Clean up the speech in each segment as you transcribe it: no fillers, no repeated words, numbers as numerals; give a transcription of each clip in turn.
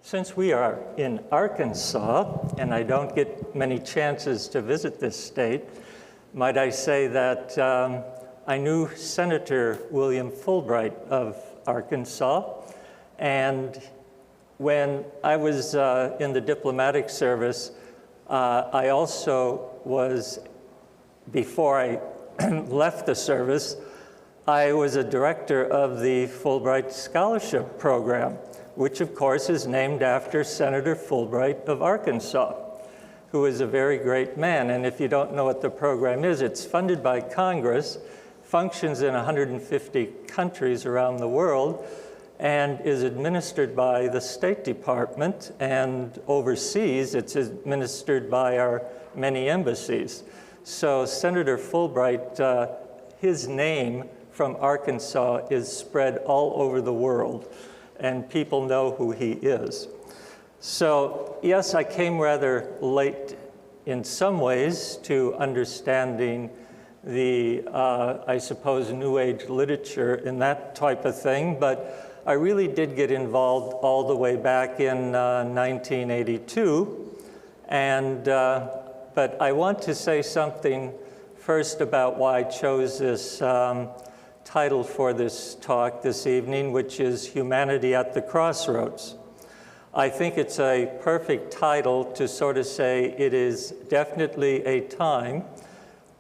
Since we are in Arkansas, and I don't get many chances to visit this state, might I say that I knew Senator William Fulbright of Arkansas, and when I was in the diplomatic service, I also was, before I left the service, I was a director of the Fulbright Scholarship Program, which of course is named after Senator Fulbright of Arkansas, who is a very great man. And if you don't know what the program is, it's funded by Congress, functions in 150 countries around the world, and is administered by the State Department, and overseas it's administered by our many embassies. So Senator Fulbright, his name from Arkansas is spread all over the world, and people know who he is. So yes, I came rather late in some ways to understanding the, I suppose, New Age literature and that type of thing, but I really did get involved all the way back in 1982. And, but I want to say something first about why I chose this title for this talk this evening, which is Humanity at the Crossroads. I think it's a perfect title to sort of say it is definitely a time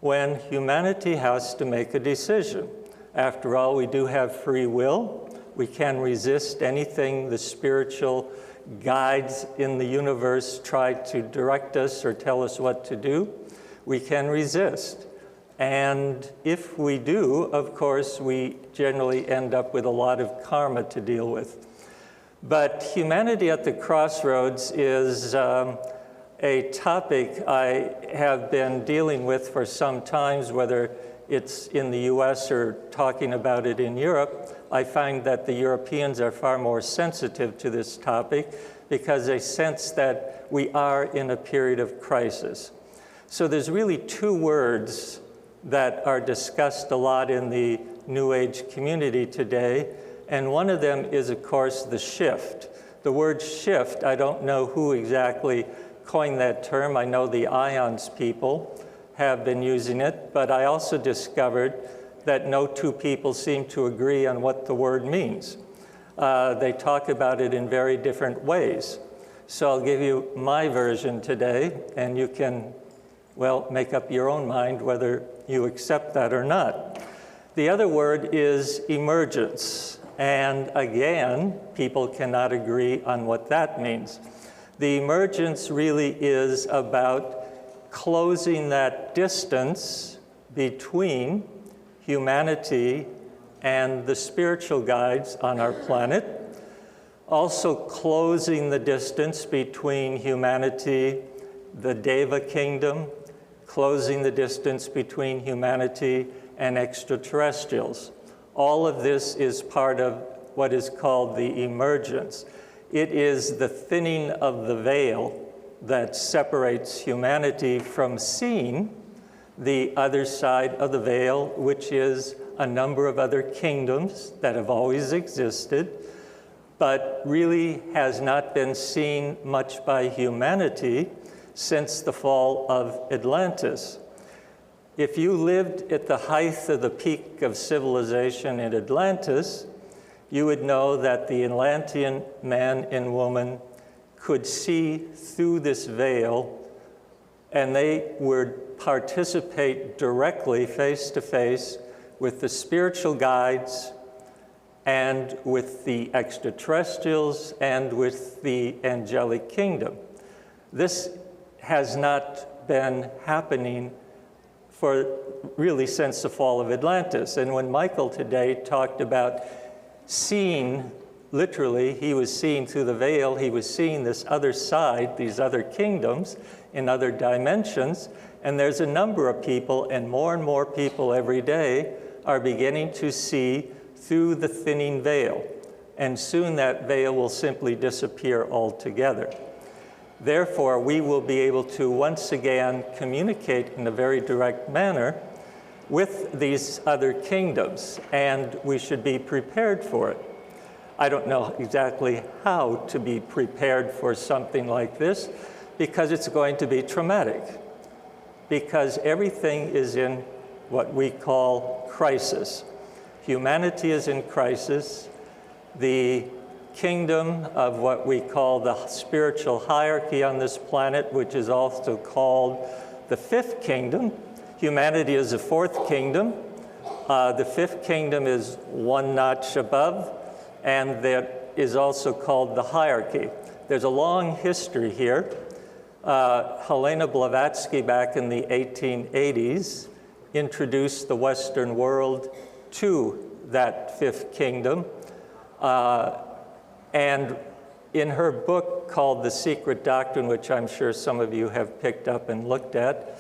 when humanity has to make a decision. After all, we do have free will. We can resist anything the spiritual guides in the universe try to direct us or tell us what to do. We can resist. And if we do, of course, we generally end up with a lot of karma to deal with. But humanity at the crossroads is a topic I have been dealing with for some time, whether it's in the US or talking about it in Europe. I find that the Europeans are far more sensitive to this topic because they sense that we are in a period of crisis. So there's really two words that are discussed a lot in the New Age community today, and one of them is, of course, the shift. The word shift, I don't know who exactly coined that term. I know the IONS people have been using it, but I also discovered that no two people seem to agree on what the word means. They talk about it in very different ways. So I'll give you my version today, and you can, well, make up your own mind whether you accept that or not. The other word is emergence. And again, people cannot agree on what that means. The emergence really is about closing that distance between humanity and the spiritual guides on our planet, also closing the distance between humanity, the Deva kingdom, closing the distance between humanity and extraterrestrials. All of this is part of what is called the emergence. It is the thinning of the veil that separates humanity from seeing the other side of the veil, which is a number of other kingdoms that have always existed, but really has not been seen much by humanity since the fall of Atlantis. If you lived at the height of the peak of civilization in Atlantis, you would know that the Atlantean man and woman could see through this veil, and they would participate directly, face to face, with the spiritual guides and with the extraterrestrials and with the angelic kingdom. This has not been happening for really since the fall of Atlantis. And when Michael today talked about seeing, literally, he was seeing through the veil, he was seeing this other side, these other kingdoms in other dimensions, and there's a number of people, and more people every day are beginning to see through the thinning veil, and soon that veil will simply disappear altogether. Therefore, we will be able to once again communicate in a very direct manner with these other kingdoms, and we should be prepared for it. I don't know exactly how to be prepared for something like this, because it's going to be traumatic, because everything is in what we call crisis. Humanity is in crisis. The kingdom of what we call the spiritual hierarchy on this planet, which is also called the fifth kingdom. Humanity is the fourth kingdom. The fifth kingdom is one notch above, and that is also called the hierarchy. There's a long history here. Helena Blavatsky back in the 1880s introduced the Western world to that fifth kingdom. And in her book called The Secret Doctrine, which I'm sure some of you have picked up and looked at,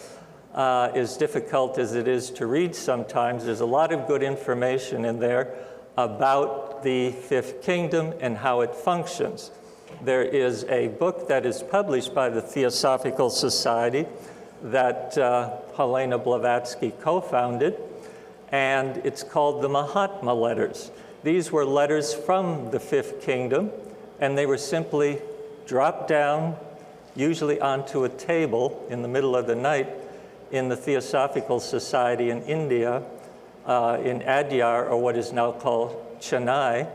as difficult as it is to read sometimes, there's a lot of good information in there about the fifth kingdom and how it functions. There is a book that is published by the Theosophical Society that Helena Blavatsky co-founded, and it's called the Mahatma Letters. These were letters from the fifth kingdom, and they were simply dropped down, usually onto a table in the middle of the night in the Theosophical Society in India, in Adyar, or what is now called Chennai.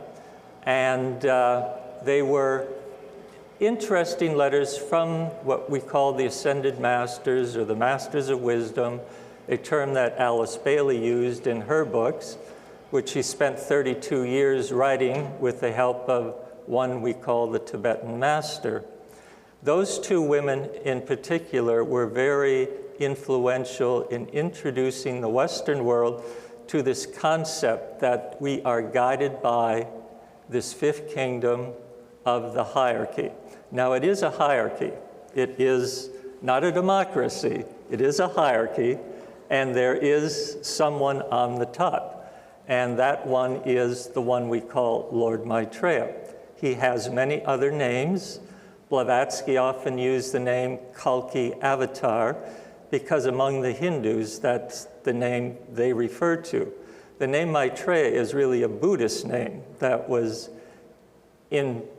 And they were interesting letters from what we call the Ascended Masters, or the Masters of Wisdom, a term that Alice Bailey used in her books, which she spent 32 years writing with the help of one we call the Tibetan master. Those two women in particular were very influential in introducing the Western world to this concept that we are guided by this fifth kingdom of the hierarchy. Now, it is a hierarchy. It is not a democracy. It is a hierarchy, and there is someone on the top, and that one is the one we call Lord Maitreya. He has many other names. Blavatsky often used the name Kalki Avatar because among the Hindus, that's the name they refer to. The name Maitreya is really a Buddhist name that was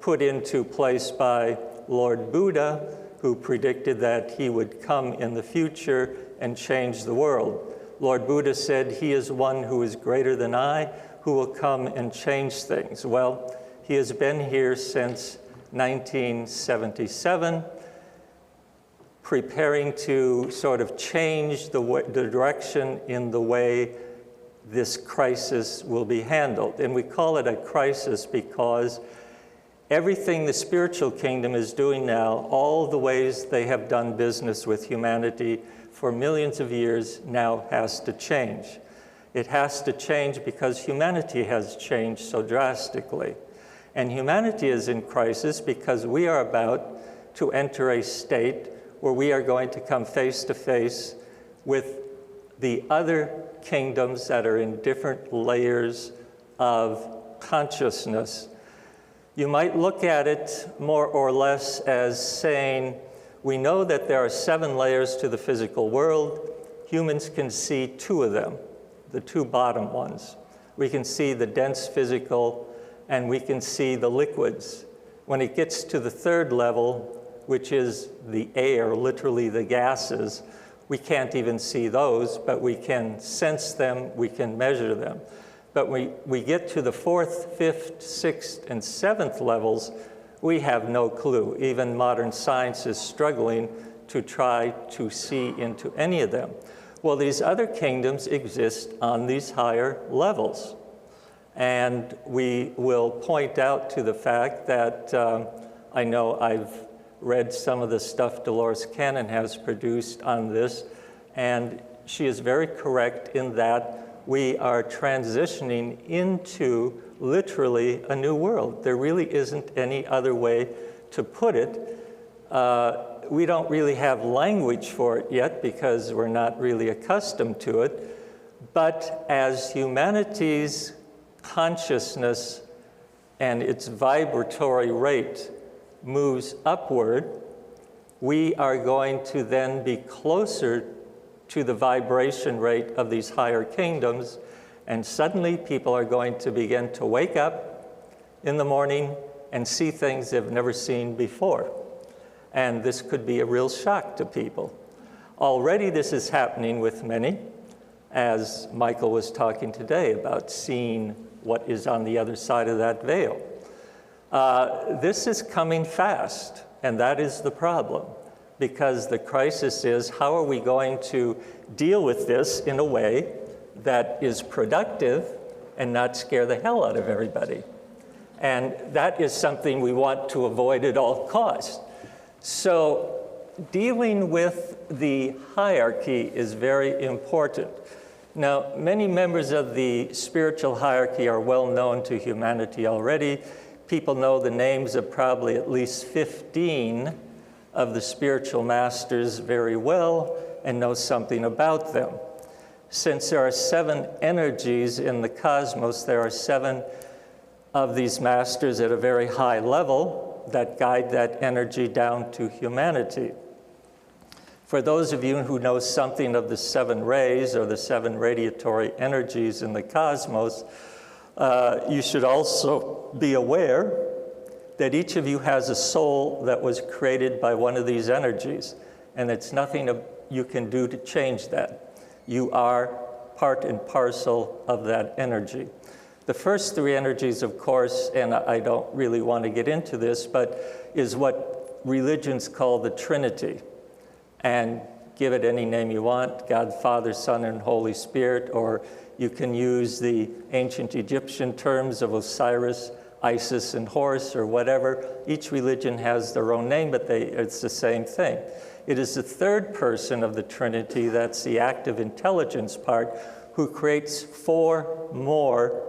put into place by Lord Buddha, who predicted that he would come in the future and change the world. Lord Buddha said, "He is one who is greater than I, who will come and change things." Well, he has been here since 1977, preparing to sort of change the direction in the way this crisis will be handled. And we call it a crisis because everything the spiritual kingdom is doing now, all the ways they have done business with humanity for millions of years, now has to change. It has to change because humanity has changed so drastically. And humanity is in crisis because we are about to enter a state where we are going to come face to face with the other kingdoms that are in different layers of consciousness. You might look at it more or less as saying, we know that there are 7 layers to the physical world. Humans can see 2 of them, the 2 bottom ones. We can see the dense physical, and we can see the liquids. When it gets to the 3rd level, which is the air, literally the gases, we can't even see those, but we can sense them, we can measure them. But we get to the 4th, 5th, 6th, and 7th levels, we have no clue. Even modern science is struggling to try to see into any of them. Well, these other kingdoms exist on these higher levels. And we will point out to the fact that I know I've read some of the stuff Dolores Cannon has produced on this, and she is very correct in that we are transitioning into literally a new world. There really isn't any other way to put it. We don't really have language for it yet because we're not really accustomed to it. But as humanity's consciousness and its vibratory rate moves upward, we are going to then be closer to the vibration rate of these higher kingdoms, and suddenly people are going to begin to wake up in the morning and see things they've never seen before. And this could be a real shock to people. Already this is happening with many, as Michael was talking today about seeing what is on the other side of that veil. This is coming fast, and that is the problem, because the crisis is, how are we going to deal with this in a way that is productive and not scare the hell out of everybody? And that is something we want to avoid at all costs. So dealing with the hierarchy is very important. Now, many members of the spiritual hierarchy are well known to humanity already. People know the names of probably at least 15 of the spiritual masters very well and know something about them. Since there are 7 energies in the cosmos, there are 7 of these masters at a very high level that guide that energy down to humanity. For those of you who know something of the 7 rays or the 7 radiatory energies in the cosmos, you should also be aware that each of you has a soul that was created by one of these energies, and it's nothing you can do to change that. You are part and parcel of that energy. The first 3 energies, of course, and I don't really want to get into this, but is what religions call the Trinity. And give it any name you want, God, Father, Son, and Holy Spirit, or you can use the ancient Egyptian terms of Osiris, Isis, and Horus, or whatever. Each religion has their own name, but it's the same thing. It is the 3rd person of the Trinity, that's the active intelligence part, who creates 4 more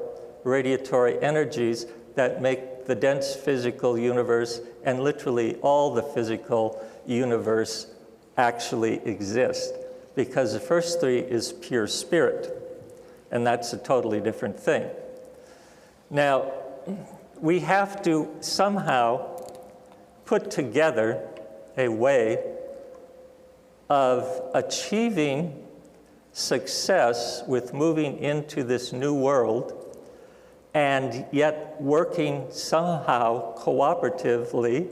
radiatory energies that make the dense physical universe and literally all the physical universe actually exist, because the first 3 is pure spirit, and that's a totally different thing. Now, we have to somehow put together a way of achieving success with moving into this new world and yet working somehow cooperatively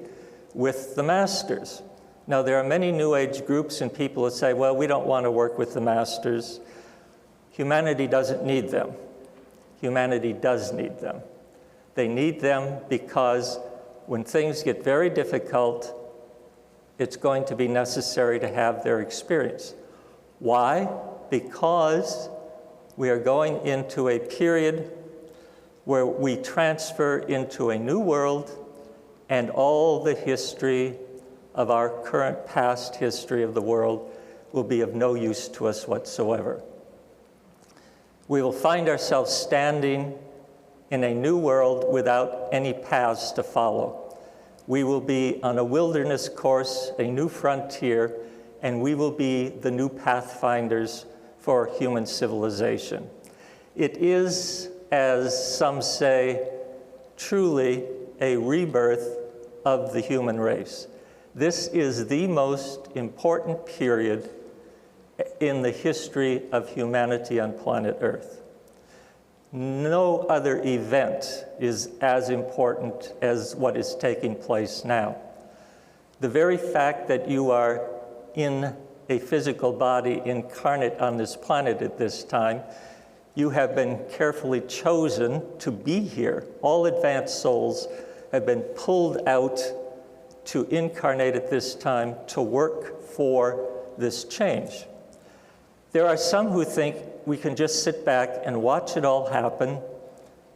with the masters. Now, there are many New Age groups and people that say, well, we don't want to work with the masters. Humanity doesn't need them. Humanity does need them. They need them because when things get very difficult, it's going to be necessary to have their experience. Why? Because we are going into a period where we transfer into a new world, and all the history of our current past history of the world will be of no use to us whatsoever. We will find ourselves standing in a new world without any paths to follow. We will be on a wilderness course, a new frontier, and we will be the new pathfinders for human civilization. It is, as some say, truly a rebirth of the human race. This is the most important period in the history of humanity on planet Earth. No other event is as important as what is taking place now. The very fact that you are in a physical body incarnate on this planet at this time, you have been carefully chosen to be here. All advanced souls have been pulled out to incarnate at this time to work for this change. There are some who think we can just sit back and watch it all happen,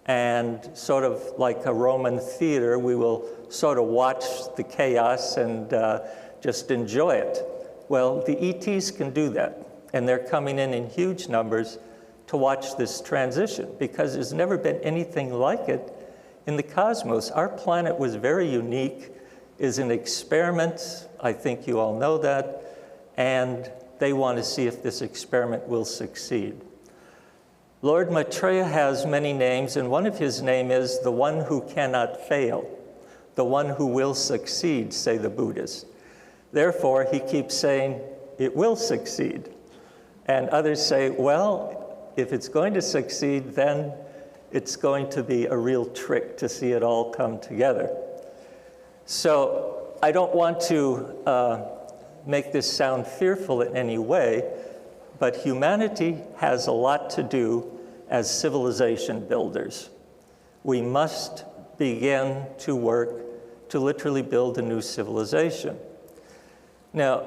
and sort of like a Roman theater, we will sort of watch the chaos and just enjoy it. Well, the ETs can do that, and they're coming in huge numbers to watch this transition, because there's never been anything like it in the cosmos. Our planet was very unique, is an experiment. I think you all know that, and they want to see if this experiment will succeed. Lord Maitreya has many names, and one of his names is the one who cannot fail, the one who will succeed, say the Buddhists. Therefore, he keeps saying, it will succeed. And others say, well, if it's going to succeed, then it's going to be a real trick to see it all come together. So I don't want to make this sound fearful in any way, but humanity has a lot to do as civilization builders. We must begin to work to literally build a new civilization. Now,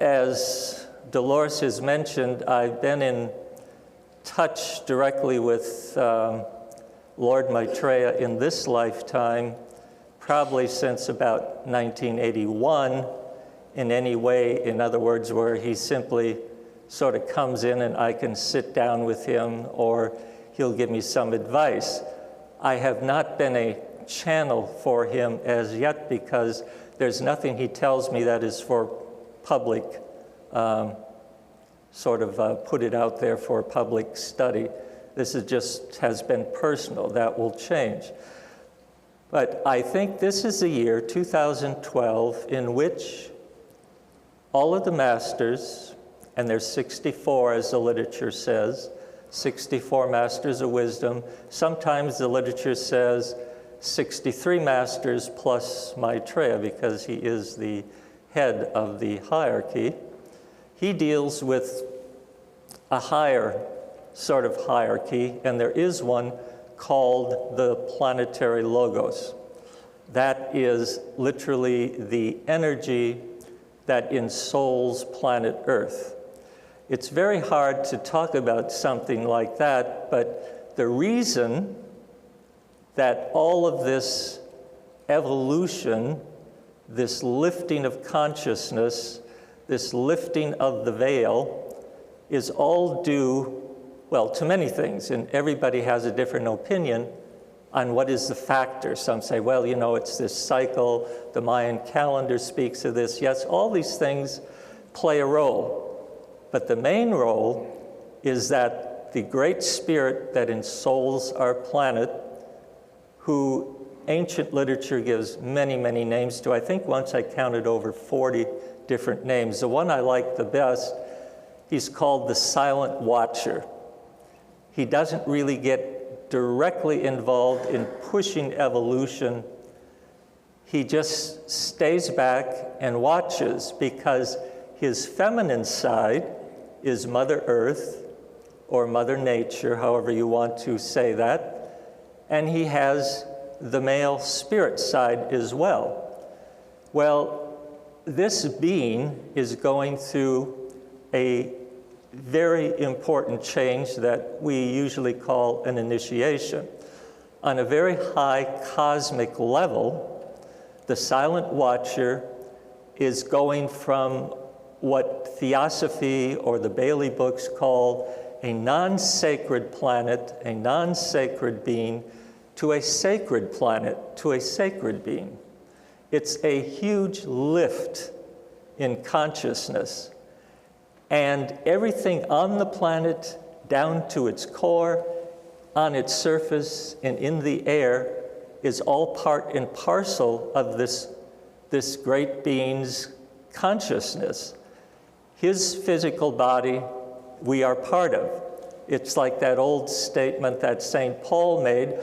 as Dolores has mentioned, I've been in touch directly with Lord Maitreya in this lifetime, probably since about 1981, in any way, in other words, where he simply sort of comes in and I can sit down with him or he'll give me some advice. I have not been a channel for him as yet because there's nothing he tells me that is for public, put it out there for public study. This is just has been personal. That will change. But I think this is the year, 2012, in which all of the masters, and there's 64 as the literature says, 64 masters of wisdom. Sometimes the literature says 63 masters plus Maitreya because he is the head of the hierarchy. He deals with a higher sort of hierarchy, and there is one called the planetary logos. That is literally the energy that ensouls planet Earth. It's very hard to talk about something like that, but the reason that all of this evolution, this lifting of consciousness, this lifting of the veil is all due, well, to many things, and everybody has a different opinion on what is the factor. Some say, well, you know, it's this cycle, the Mayan calendar speaks of this. Yes, all these things play a role. But the main role is that the great spirit that ensouls our planet, who ancient literature gives many, many names to. I think once I counted over 40 different names. The one I like the best, he's called the Silent Watcher. He doesn't really get directly involved in pushing evolution. He just stays back and watches because his feminine side is Mother Earth or Mother Nature, however you want to say that, and he has the male spirit side as well. Well, this being is going through a very important change that we usually call an initiation. On a very high cosmic level, the Silent Watcher is going from what Theosophy or the Bailey books call a non-sacred planet, a non-sacred being, to a sacred planet, to a sacred being. It's a huge lift in consciousness. And everything on the planet, down to its core, on its surface, and in the air, is all part and parcel of this great being's consciousness. His physical body, we are part of. It's like that old statement that St. Paul made.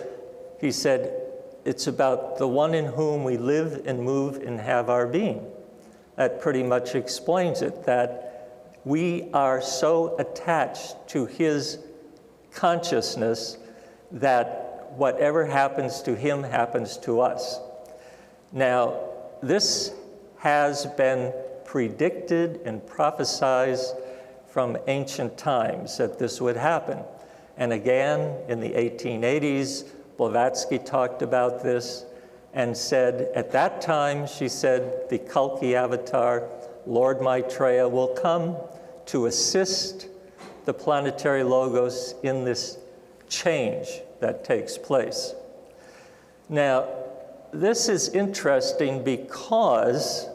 He said, it's about the one in whom we live and move and have our being. That pretty much explains it, that we are so attached to his consciousness that whatever happens to him happens to us. Now, this has been predicted and prophesied from ancient times that this would happen. And again, in the 1880s, Blavatsky talked about this and said, at that time, she said, the Kalki avatar, Lord Maitreya, will come to assist the planetary logos in this change that takes place. Now, this is interesting because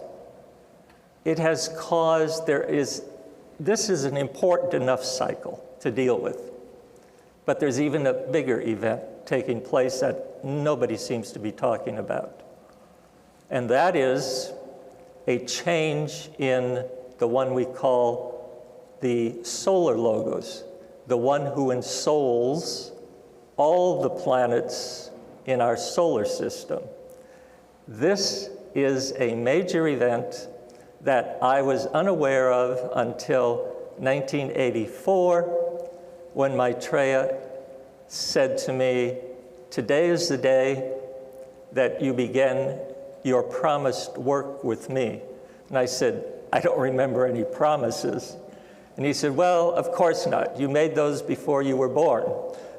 it has caused, this is an important enough cycle to deal with. But there's even a bigger event taking place that nobody seems to be talking about. And that is a change in the one we call the solar logos, the one who ensouls all the planets in our solar system. This is a major event that I was unaware of until 1984, when Maitreya said to me, "Today is the day that you begin your promised work with me." And I said, "I don't remember any promises." And he said, "Well, of course not. You made those before you were born.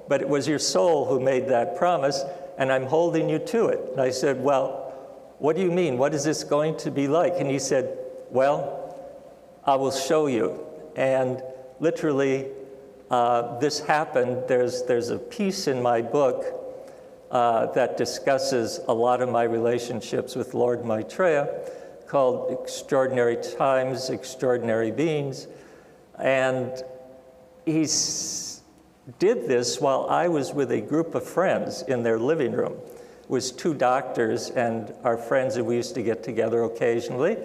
But it was your soul who made that promise, and I'm holding you to it." And I said, "Well, what do you mean? What is this going to be like?" And he said, "Well, I will show you." And literally, this happened. There's a piece in my book that discusses a lot of my relationships with Lord Maitreya, called Extraordinary Times, Extraordinary Beings. And he did this while I was with a group of friends in their living room. It was 2 doctors and our friends that we used to get together occasionally.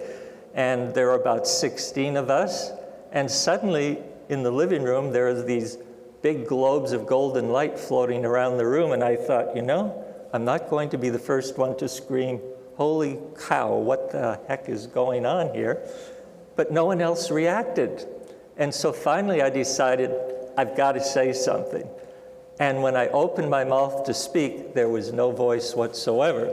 And there were about 16 of us. And suddenly, in the living room, there are these big globes of golden light floating around the room. And I thought, you know, I'm not going to be the first one to scream, "Holy cow, what the heck is going on here?" But no one else reacted. And so finally I decided, I've got to say something. And when I opened my mouth to speak, there was no voice whatsoever.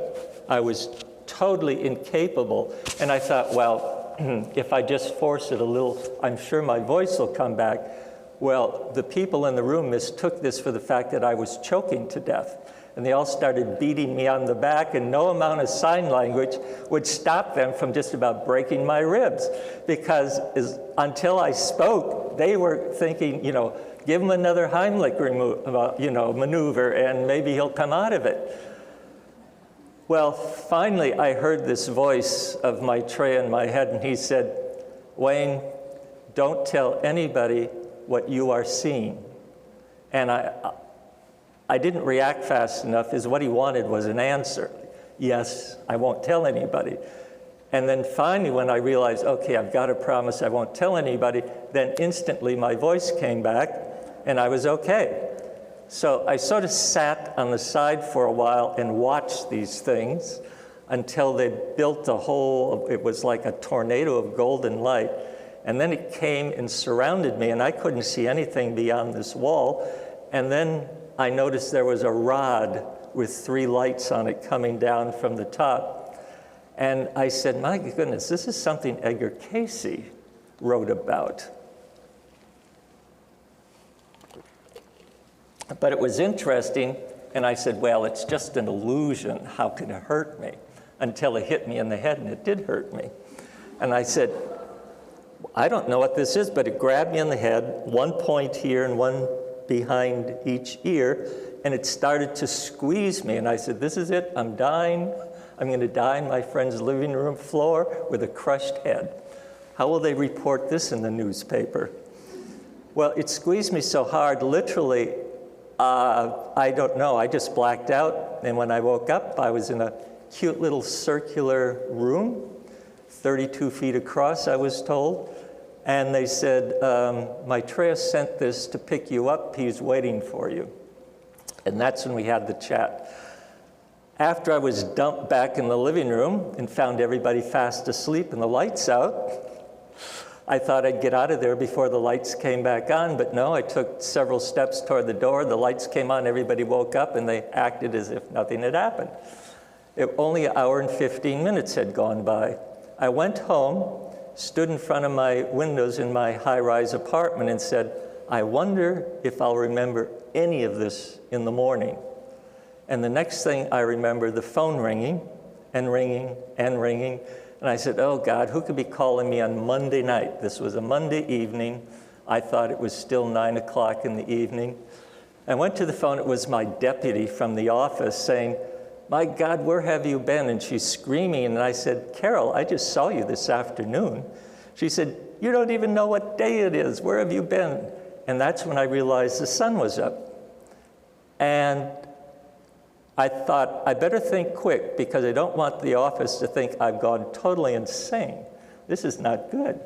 I was totally incapable. And I thought, well, if I just force it a little, I'm sure my voice will come back. Well, the people in the room mistook this for the fact that I was choking to death. And they all started beating me on the back, and no amount of sign language would stop them from just about breaking my ribs. Because until I spoke, they were thinking, you know, give him another Heimlich maneuver, and maybe he'll come out of it. Well, finally, I heard this voice of Maitreya in my head, and he said, "Wayne, don't tell anybody what you are seeing." And I didn't react fast enough, as what he wanted was an answer. Yes, I won't tell anybody. And then finally, when I realized, okay, I've got to promise I won't tell anybody, then instantly my voice came back, and I was okay. So I sort of sat on the side for a while and watched these things until they built a whole, it was like a tornado of golden light. And then it came and surrounded me, and I couldn't see anything beyond this wall. And then I noticed there was a rod with 3 lights on it coming down from the top. And I said, my goodness, this is something Edgar Cayce wrote about. But it was interesting, and I said, well, it's just an illusion. How can it hurt me? Until it hit me in the head, and it did hurt me. And I said, I don't know what this is, but it grabbed me in the head, 1 point here and 1 behind each ear, and it started to squeeze me. And I said, this is it, I'm dying. I'm going to die in my friend's living room floor with a crushed head. How will they report this in the newspaper? Well, it squeezed me so hard, literally, I don't know, I just blacked out. And when I woke up, I was in a cute little circular room, 32 feet across, I was told. And they said, Maitreya sent this to pick you up. He's waiting for you. And that's when we had the chat. After I was dumped back in the living room and found everybody fast asleep and the lights out, I thought I'd get out of there before the lights came back on, but no, I took several steps toward the door. The lights came on, everybody woke up, and they acted as if nothing had happened. Only an hour and 15 minutes had gone by. I went home, stood in front of my windows in my high-rise apartment and said, I wonder if I'll remember any of this in the morning. And the next thing I remember, the phone ringing and ringing and ringing. And I said, oh God, who could be calling me on Monday night? This was a Monday evening. I thought it was still 9 o'clock in the evening. I went to the phone. It was my deputy from the office saying, my God, where have you been? And she's screaming. And I said, Carol, I just saw you this afternoon. She said, you don't even know what day it is. Where have you been? And that's when I realized the sun was up. And I thought, I better think quick because I don't want the office to think I've gone totally insane. This is not good.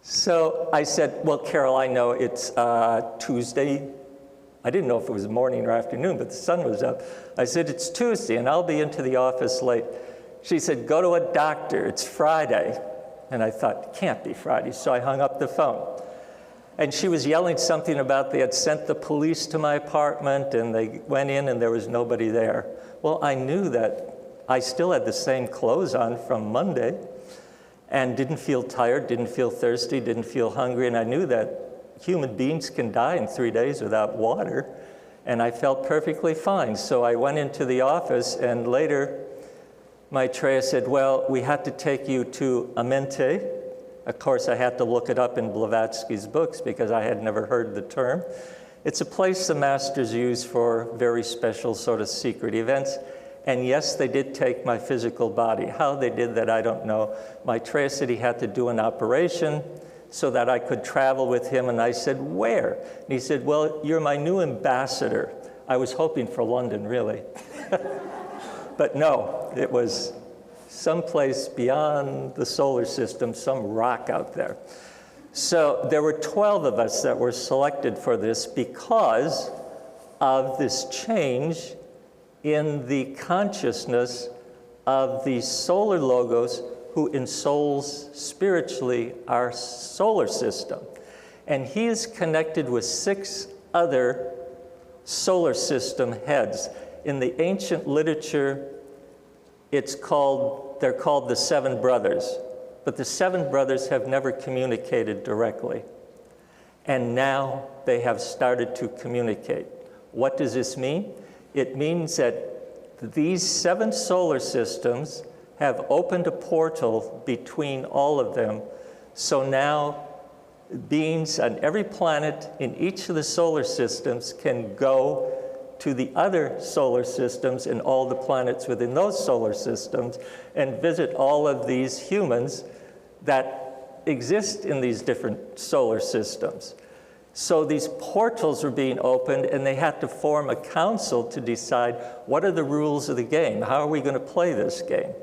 So I said, well, Carol, I know it's Tuesday I didn't know if it was morning or afternoon, but the sun was up. I said, it's Tuesday, and I'll be into the office late. She said, go to a doctor, it's Friday. And I thought, it can't be Friday, so I hung up the phone. And she was yelling something about they had sent the police to my apartment, and they went in and there was nobody there. Well, I knew that I still had the same clothes on from Monday, and didn't feel tired, didn't feel thirsty, didn't feel hungry, and I knew that human beings can die in 3 days without water, and I felt perfectly fine. So I went into the office, and later Maitreya said, well, we had to take you to Amente. Of course, I had to look it up in Blavatsky's books because I had never heard the term. It's a place the masters use for very special sort of secret events. And yes, they did take my physical body. How they did that, I don't know. Maitreya said he had to do an operation so that I could travel with him. And I said, where? And he said, well, you're my new ambassador. I was hoping for London, really. But no, it was someplace beyond the solar system, some rock out there. So there were 12 of us that were selected for this because of this change in the consciousness of the solar logos who ensouls spiritually our solar system. And he is connected with 6 other solar system heads. In the ancient literature, they're called the 7 brothers. But the 7 brothers have never communicated directly. And now they have started to communicate. What does this mean? It means that these 7 solar systems have opened a portal between all of them. So now beings on every planet in each of the solar systems can go to the other solar systems and all the planets within those solar systems and visit all of these humans that exist in these different solar systems. So these portals were being opened, and they had to form a council to decide what are the rules of the game? How are we going to play this game?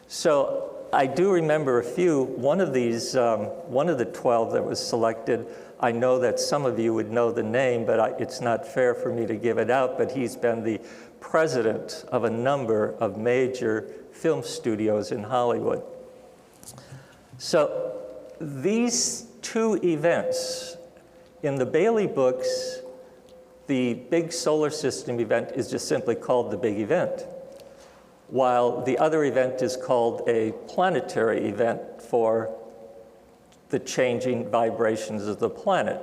So I do remember a few. One of the 12 that was selected, I know that some of you would know the name, but it's not fair for me to give it out, but he's been the president of a number of major film studios in Hollywood. So these 2 events, in the Bailey books, the big solar system event is just simply called the big event, while the other event is called a planetary event for the changing vibrations of the planet.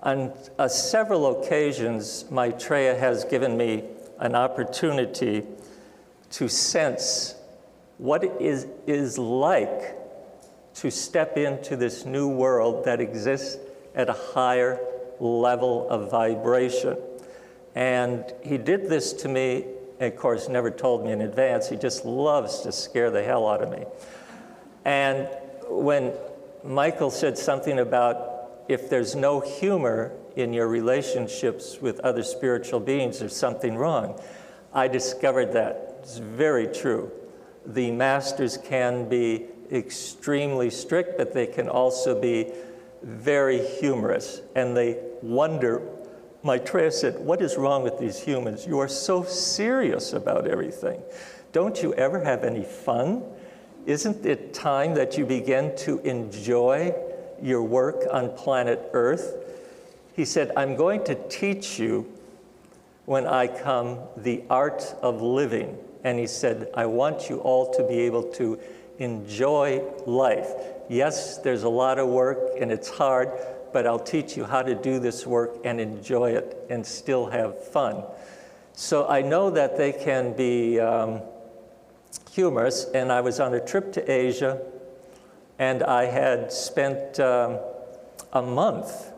On several occasions, Maitreya has given me an opportunity to sense what it is like to step into this new world that exists at a higher level of vibration. And he did this to me, and of course never told me in advance. He just loves to scare the hell out of me. And when Michael said something about if there's no humor in your relationships with other spiritual beings, there's something wrong, I discovered that. It's very true. The masters can be extremely strict, but they can also be very humorous, and they wonder. Maitreya said, what is wrong with these humans? You are so serious about everything. Don't you ever have any fun? Isn't it time that you begin to enjoy your work on planet Earth? He said, I'm going to teach you when I come the art of living. And he said, I want you all to be able to enjoy life. Yes, there's a lot of work and it's hard, but I'll teach you how to do this work and enjoy it and still have fun. So I know that they can be humorous, and I was on a trip to Asia, and I had spent a month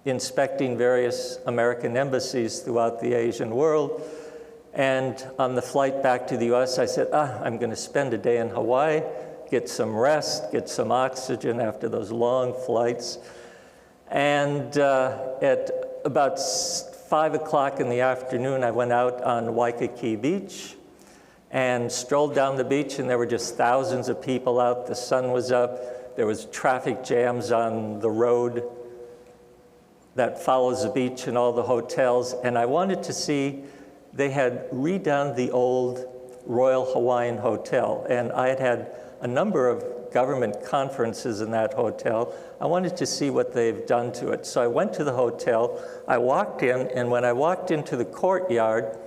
inspecting various American embassies throughout the Asian world. And on the flight back to the US, I said, I'm going to spend a day in Hawaii, get some rest, get some oxygen after those long flights. And at about 5 o'clock in the afternoon, I went out on Waikiki Beach and strolled down the beach, and there were just thousands of people out. The sun was up. There was traffic jams on the road that follows the beach and all the hotels, and I wanted to see, they had redone the old Royal Hawaiian Hotel, and I had had a number of government conferences in that hotel. I wanted to see what they've done to it. So I went to the hotel, I walked in, and when I walked into the courtyard,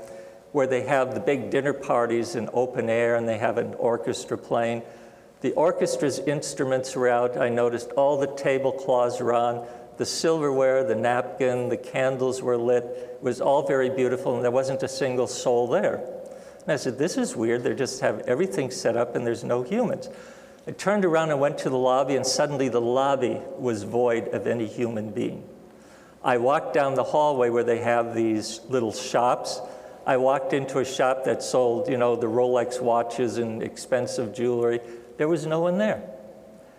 where they have the big dinner parties in open air and they have an orchestra playing, the orchestra's instruments were out. I noticed all the tablecloths were on, the silverware, the napkin, the candles were lit. It was all very beautiful, and there wasn't a single soul there. And I said, this is weird. They just have everything set up and there's no humans. I turned around and went to the lobby, and suddenly the lobby was void of any human being. I walked down the hallway where they have these little shops. I walked into a shop that sold, you know, the Rolex watches and expensive jewelry. There was no one there.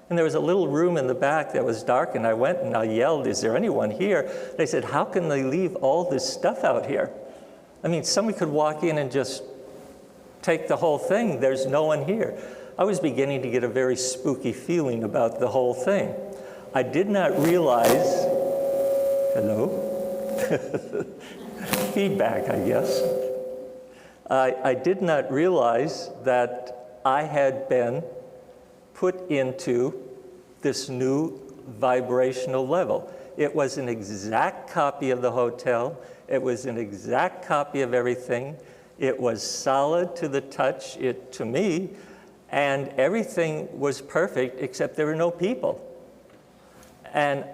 And there was a little room in the back that was dark, and I went and I yelled, is there anyone here? They said, how can they leave all this stuff out here? I mean, somebody could walk in and just take the whole thing. There's no one here. I was beginning to get a very spooky feeling about the whole thing. I did not realize, hello? Feedback, I guess. I did not realize that I had been put into this new vibrational level. It was an exact copy of the hotel. It was an exact copy of everything. It was solid to the touch, to me, and everything was perfect except there were no people. And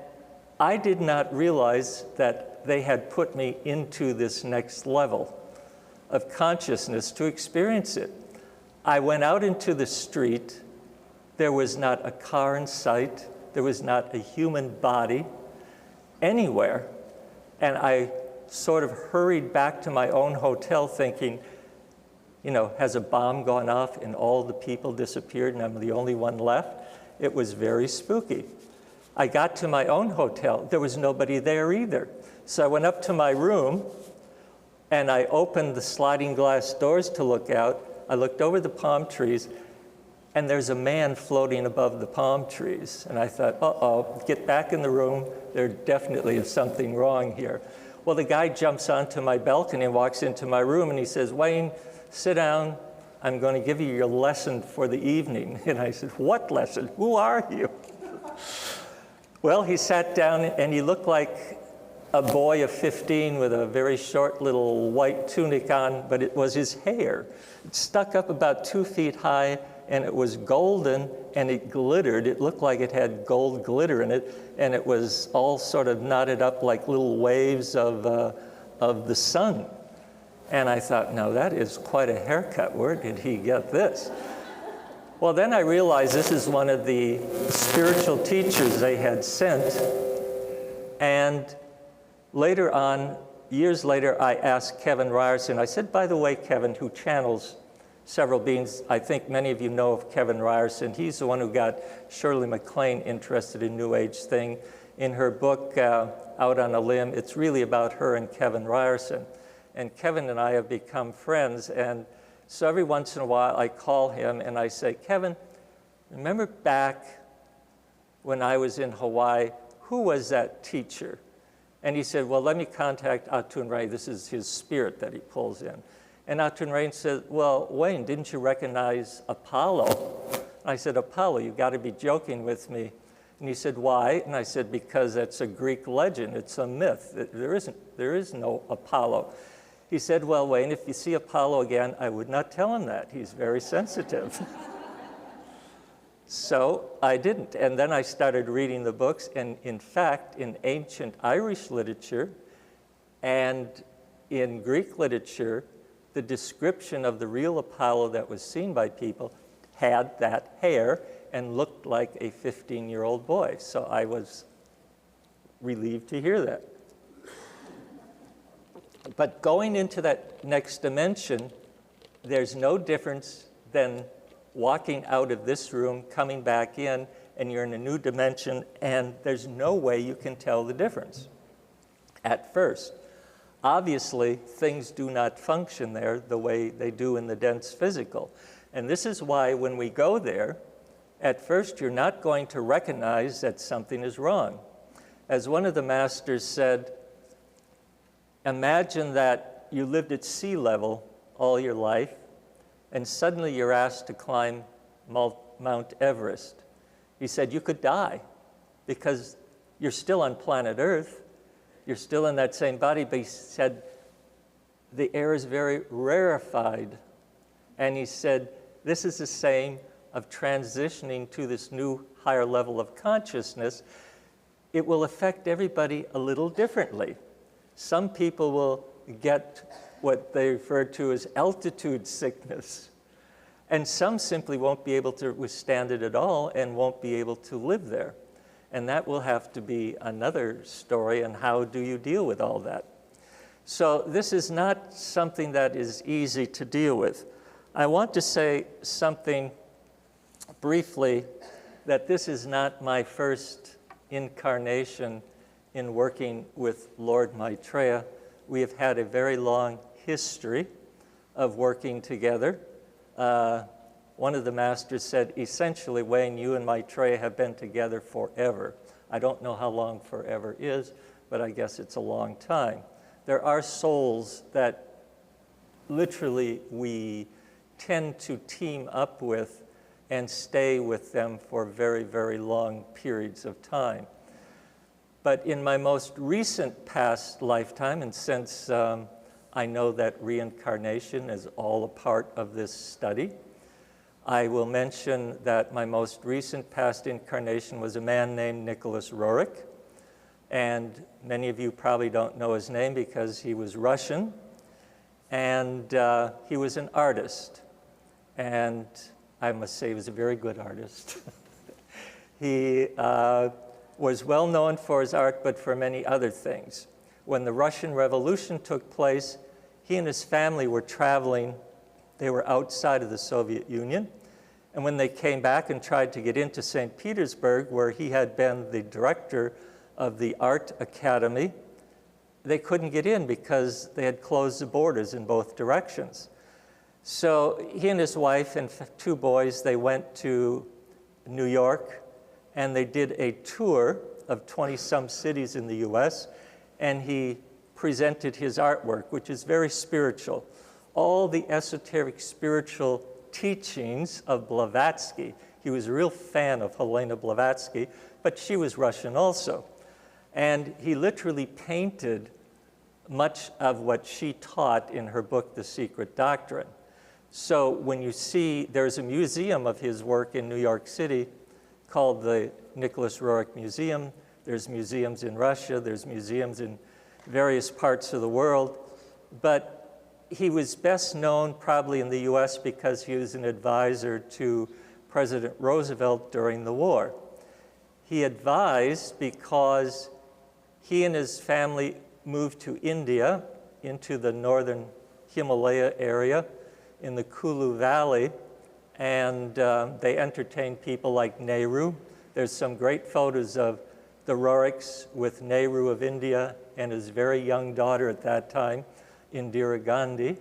I did not realize that they had put me into this next level of consciousness to experience it. I went out into the street. There was not a car in sight. There was not a human body anywhere. And I sort of hurried back to my own hotel thinking, you know, has a bomb gone off and all the people disappeared and I'm the only one left? It was very spooky. I got to my own hotel. There was nobody there either. So I went up to my room and I opened the sliding glass doors to look out. I looked over the palm trees and there's a man floating above the palm trees. And I thought, uh-oh, get back in the room. There definitely is something wrong here. Well, the guy jumps onto my balcony and walks into my room and he says, Wayne, sit down. I'm going to give you your lesson for the evening. And I said, what lesson? Who are you? Well, he sat down and he looked like a boy of 15 with a very short little white tunic on, but it was his hair. It stuck up about 2 feet high, and it was golden, and it glittered. It looked like it had gold glitter in it, and it was all sort of knotted up like little waves of the sun. And I thought, now that is quite a haircut. Where did he get this? Well, then I realized this is one of the spiritual teachers they had sent. And later on, years later, I asked Kevin Ryerson, I said, by the way, Kevin, who channels several beings, I think many of you know of Kevin Ryerson. He's the one who got Shirley MacLaine interested in New Age thing. In her book, Out on a Limb, it's really about her and Kevin Ryerson. And Kevin and I have become friends, and so every once in a while I call him and I say, Kevin, remember back when I was in Hawaii, who was that teacher? And he said, well, let me contact Atun Ray. This is his spirit that he pulls in. And Atun Ray said, well, Wayne, didn't you recognize Apollo? And I said, Apollo, you got to be joking with me. And he said, why? And I said, because that's a Greek legend. It's a myth. There is no Apollo. He said, well, Wayne, if you see Apollo again, I would not tell him that. He's very sensitive. So I didn't. And then I started reading the books. And in fact, in ancient Irish literature and in Greek literature, the description of the real Apollo that was seen by people had that hair and looked like a 15-year-old boy. So I was relieved to hear that. But going into that next dimension, there's no difference than walking out of this room, coming back in, and you're in a new dimension, and there's no way you can tell the difference at first. Obviously, things do not function there the way they do in the dense physical. And this is why when we go there, at first you're not going to recognize that something is wrong. As one of the masters said, imagine that you lived at sea level all your life, and suddenly you're asked to climb Mount Everest. He said you could die because you're still on planet Earth, you're still in that same body, but he said the air is very rarefied. And he said this is the same of transitioning to this new higher level of consciousness. It will affect everybody a little differently. Some people will get what they refer to as altitude sickness, and some simply won't be able to withstand it at all and won't be able to live there. And that will have to be another story, and how do you deal with all that? So this is not something that is easy to deal with. I want to say something briefly, that this is not my first incarnation in working with Lord Maitreya. We have had a very long history of working together. One of the masters said, essentially, Wayne, you and Maitreya have been together forever. I don't know how long forever is, but I guess it's a long time. There are souls that literally we tend to team up with and stay with them for very, very long periods of time. But in my most recent past lifetime, and since I know that reincarnation is all a part of this study, I will mention that my most recent past incarnation was a man named Nicholas Roerich. And many of you probably don't know his name because he was Russian. And he was an artist. And I must say he was a very good artist. He was well known for his art, but for many other things. When the Russian Revolution took place, he and his family were traveling. They were outside of the Soviet Union. And when they came back and tried to get into St. Petersburg, where he had been the director of the Art Academy, they couldn't get in because they had closed the borders in both directions. So he and his wife and two boys, they went to New York, and they did a tour of 20-some cities in the US, and he presented his artwork, which is very spiritual. All the esoteric spiritual teachings of Blavatsky. He was a real fan of Helena Blavatsky, but she was Russian also. And he literally painted much of what she taught in her book, The Secret Doctrine. So when you see, there's a museum of his work in New York City called the Nicholas Roerich Museum. There's museums in Russia, there's museums in various parts of the world. But he was best known probably in the US because he was an advisor to President Roosevelt during the war. He advised because he and his family moved to India, into the northern Himalaya area in the Kulu Valley, and they entertained people like Nehru. There's some great photos of the Roerichs with Nehru of India and his very young daughter at that time, Indira Gandhi.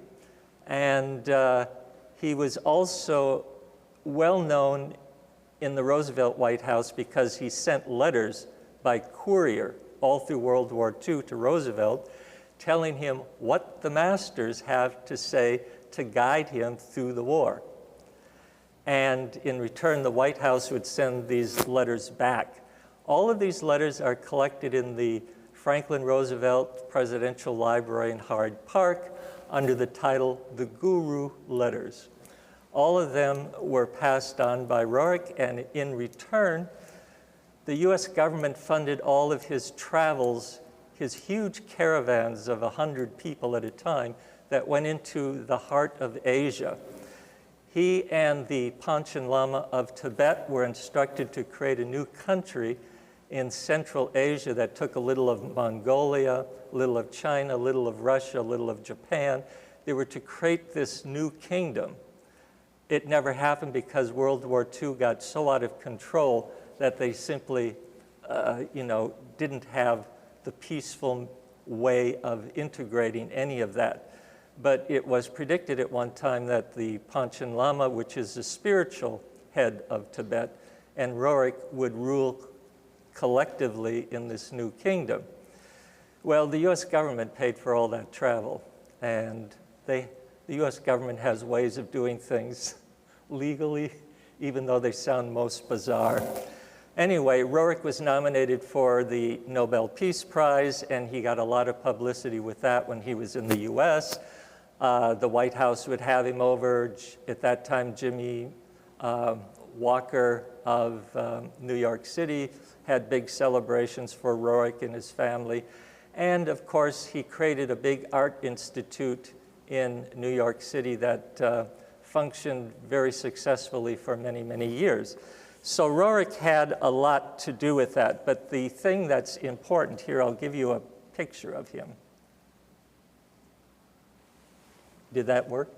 And he was also well known in the Roosevelt White House because he sent letters by courier all through World War II to Roosevelt, telling him what the masters have to say to guide him through the war. And in return, the White House would send these letters back. All of these letters are collected in the Franklin Roosevelt Presidential Library in Hyde Park under the title, The Guru Letters. All of them were passed on by Roerich, and in return, the US government funded all of his travels, his huge caravans of 100 people at a time that went into the heart of Asia. He and the Panchen Lama of Tibet were instructed to create a new country in Central Asia that took a little of Mongolia, a little of China, a little of Russia, a little of Japan. They were to create this new kingdom. It never happened because World War II got so out of control that they simply, didn't have the peaceful way of integrating any of that. But it was predicted at one time that the Panchen Lama, which is the spiritual head of Tibet, and Roerich would rule collectively in this new kingdom. Well, the US government paid for all that travel, and the US government has ways of doing things legally, even though they sound most bizarre. Anyway, Roerich was nominated for the Nobel Peace Prize, and he got a lot of publicity with that when he was in the US. The White House would have him over. At that time, Jimmy Walker of New York City had big celebrations for Roerich and his family. And of course, he created a big art institute in New York City that functioned very successfully for many, many years. So Roerich had a lot to do with that. But the thing that's important here, I'll give you a picture of him. Did that work?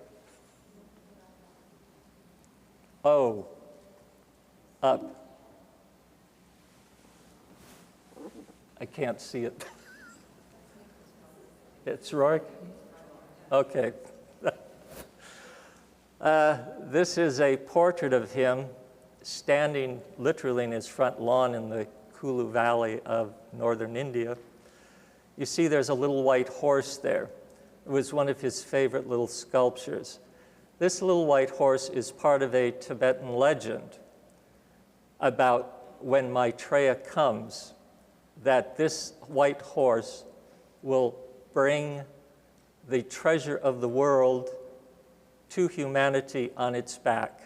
Oh, up. I can't see it. It's Roerich? Okay. This is a portrait of him standing literally in his front lawn in the Kulu Valley of northern India. You see there's a little white horse there. It was one of his favorite little sculptures. This little white horse is part of a Tibetan legend about when Maitreya comes, that this white horse will bring the treasure of the world to humanity on its back.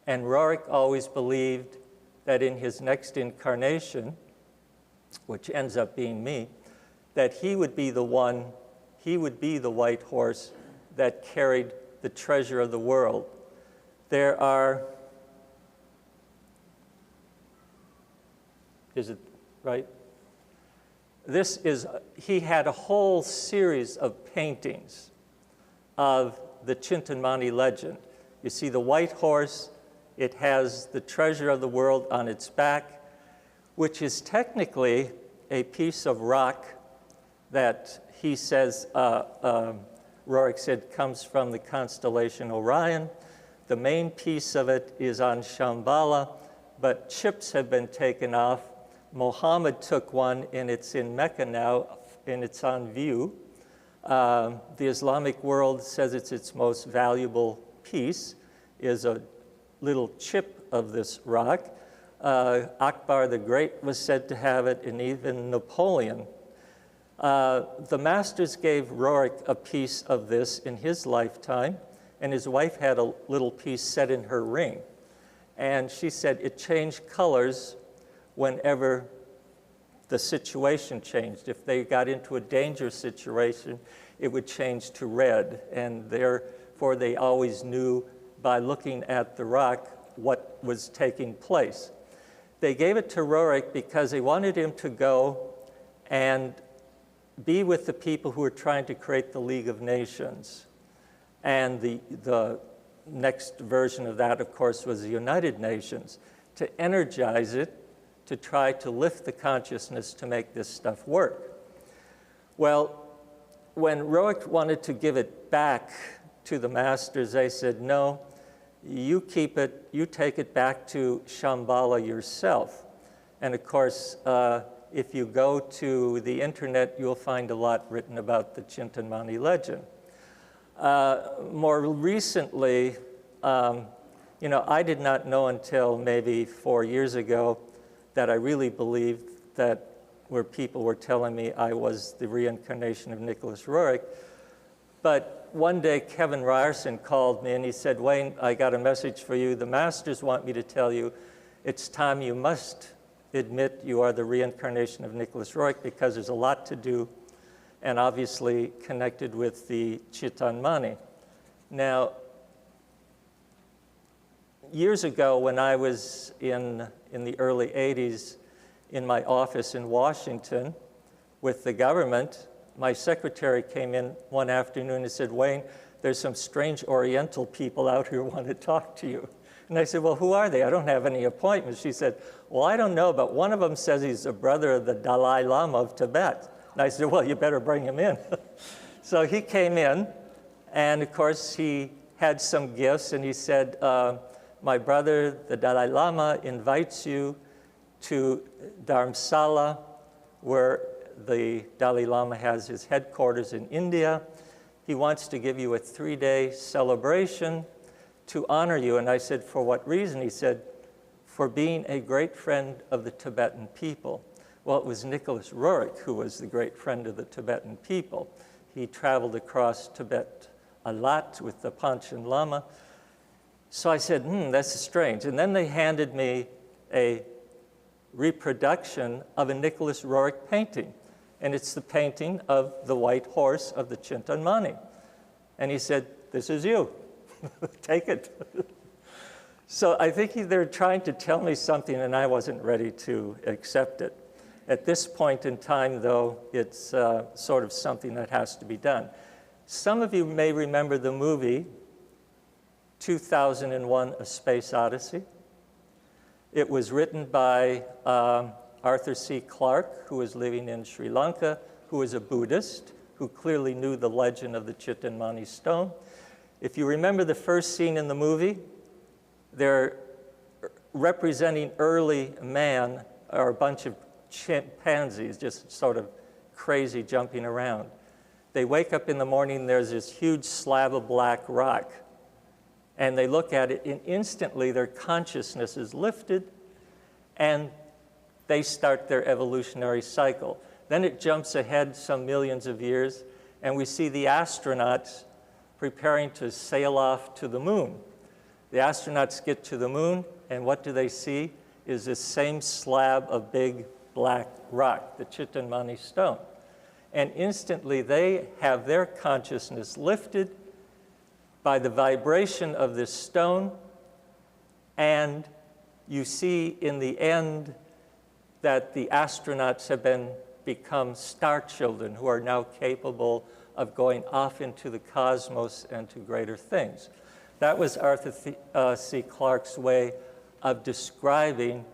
And Roerich always believed that in his next incarnation, which ends up being me, that he would be the one, he would be the white horse that carried the treasure of the world. There are, is it right? This is, he had a whole series of paintings of the Chintamani legend. You see the white horse, it has the treasure of the world on its back, which is technically a piece of rock that he says, Roerich said, comes from the constellation Orion. The main piece of it is on Shambhala, but chips have been taken off. Mohammed took one, and it's in Mecca now, and it's on view. The Islamic world says it's its most valuable piece, is a little chip of this rock. Akbar the Great was said to have it, and even Napoleon. The masters gave Roerich a piece of this in his lifetime, and his wife had a little piece set in her ring. And she said it changed colors whenever the situation changed. If they got into a dangerous situation, it would change to red. And therefore, they always knew by looking at the rock what was taking place. They gave it to Roerich because they wanted him to go and be with the people who were trying to create the League of Nations. And the next version of that, of course, was the United Nations, to energize it, to try to lift the consciousness to make this stuff work. Well, when Roerich wanted to give it back to the masters, they said, no, you keep it, you take it back to Shambhala yourself. And of course, if you go to the internet, you'll find a lot written about the Chintamani legend. More recently, I did not know until maybe 4 years ago that I really believed that where people were telling me I was the reincarnation of Nicholas Roerich. But one day, Kevin Ryerson called me and he said, Wayne, I got a message for you. The masters want me to tell you it's time you must admit you are the reincarnation of Nicholas Roerich because there's a lot to do and obviously connected with the Chintamani. Now, years ago when I was in the early 80s in my office in Washington with the government, my secretary came in one afternoon and said, Wayne, there's some strange Oriental people out here who want to talk to you. And I said, well, who are they? I don't have any appointments. She said, well, I don't know, but one of them says he's a brother of the Dalai Lama of Tibet. And I said, well, you better bring him in. So he came in, and of course, he had some gifts, and he said, my brother, the Dalai Lama, invites you to Dharamsala, where the Dalai Lama has his headquarters in India. He wants to give you a 3-day celebration to honor you. And I said, for what reason? He said, for being a great friend of the Tibetan people. Well, it was Nicholas Roerich who was the great friend of the Tibetan people. He traveled across Tibet a lot with the Panchen Lama. So I said, that's strange. And then they handed me a reproduction of a Nicholas Roerich painting. And it's the painting of the white horse of the Chintamani. And he said, this is you. Take it. So I think they're trying to tell me something, and I wasn't ready to accept it. At this point in time, though, it's sort of something that has to be done. Some of you may remember the movie 2001: A Space Odyssey. It was written by Arthur C. Clarke, who was living in Sri Lanka, who was a Buddhist, who clearly knew the legend of the Chintamani stone. If you remember the first scene in the movie, they're representing early man are a bunch of chimpanzees, just sort of crazy jumping around. They wake up in the morning, there's this huge slab of black rock, and they look at it, and instantly their consciousness is lifted, and they start their evolutionary cycle. Then it jumps ahead some millions of years, and we see the astronauts preparing to sail off to the moon. The astronauts get to the moon, and what do they see? Is this same slab of big black rock, the Chintamani stone. And instantly they have their consciousness lifted by the vibration of this stone, and you see in the end that the astronauts have become star children who are now capable of going off into the cosmos and to greater things. That was Arthur C. Clarke's way of describing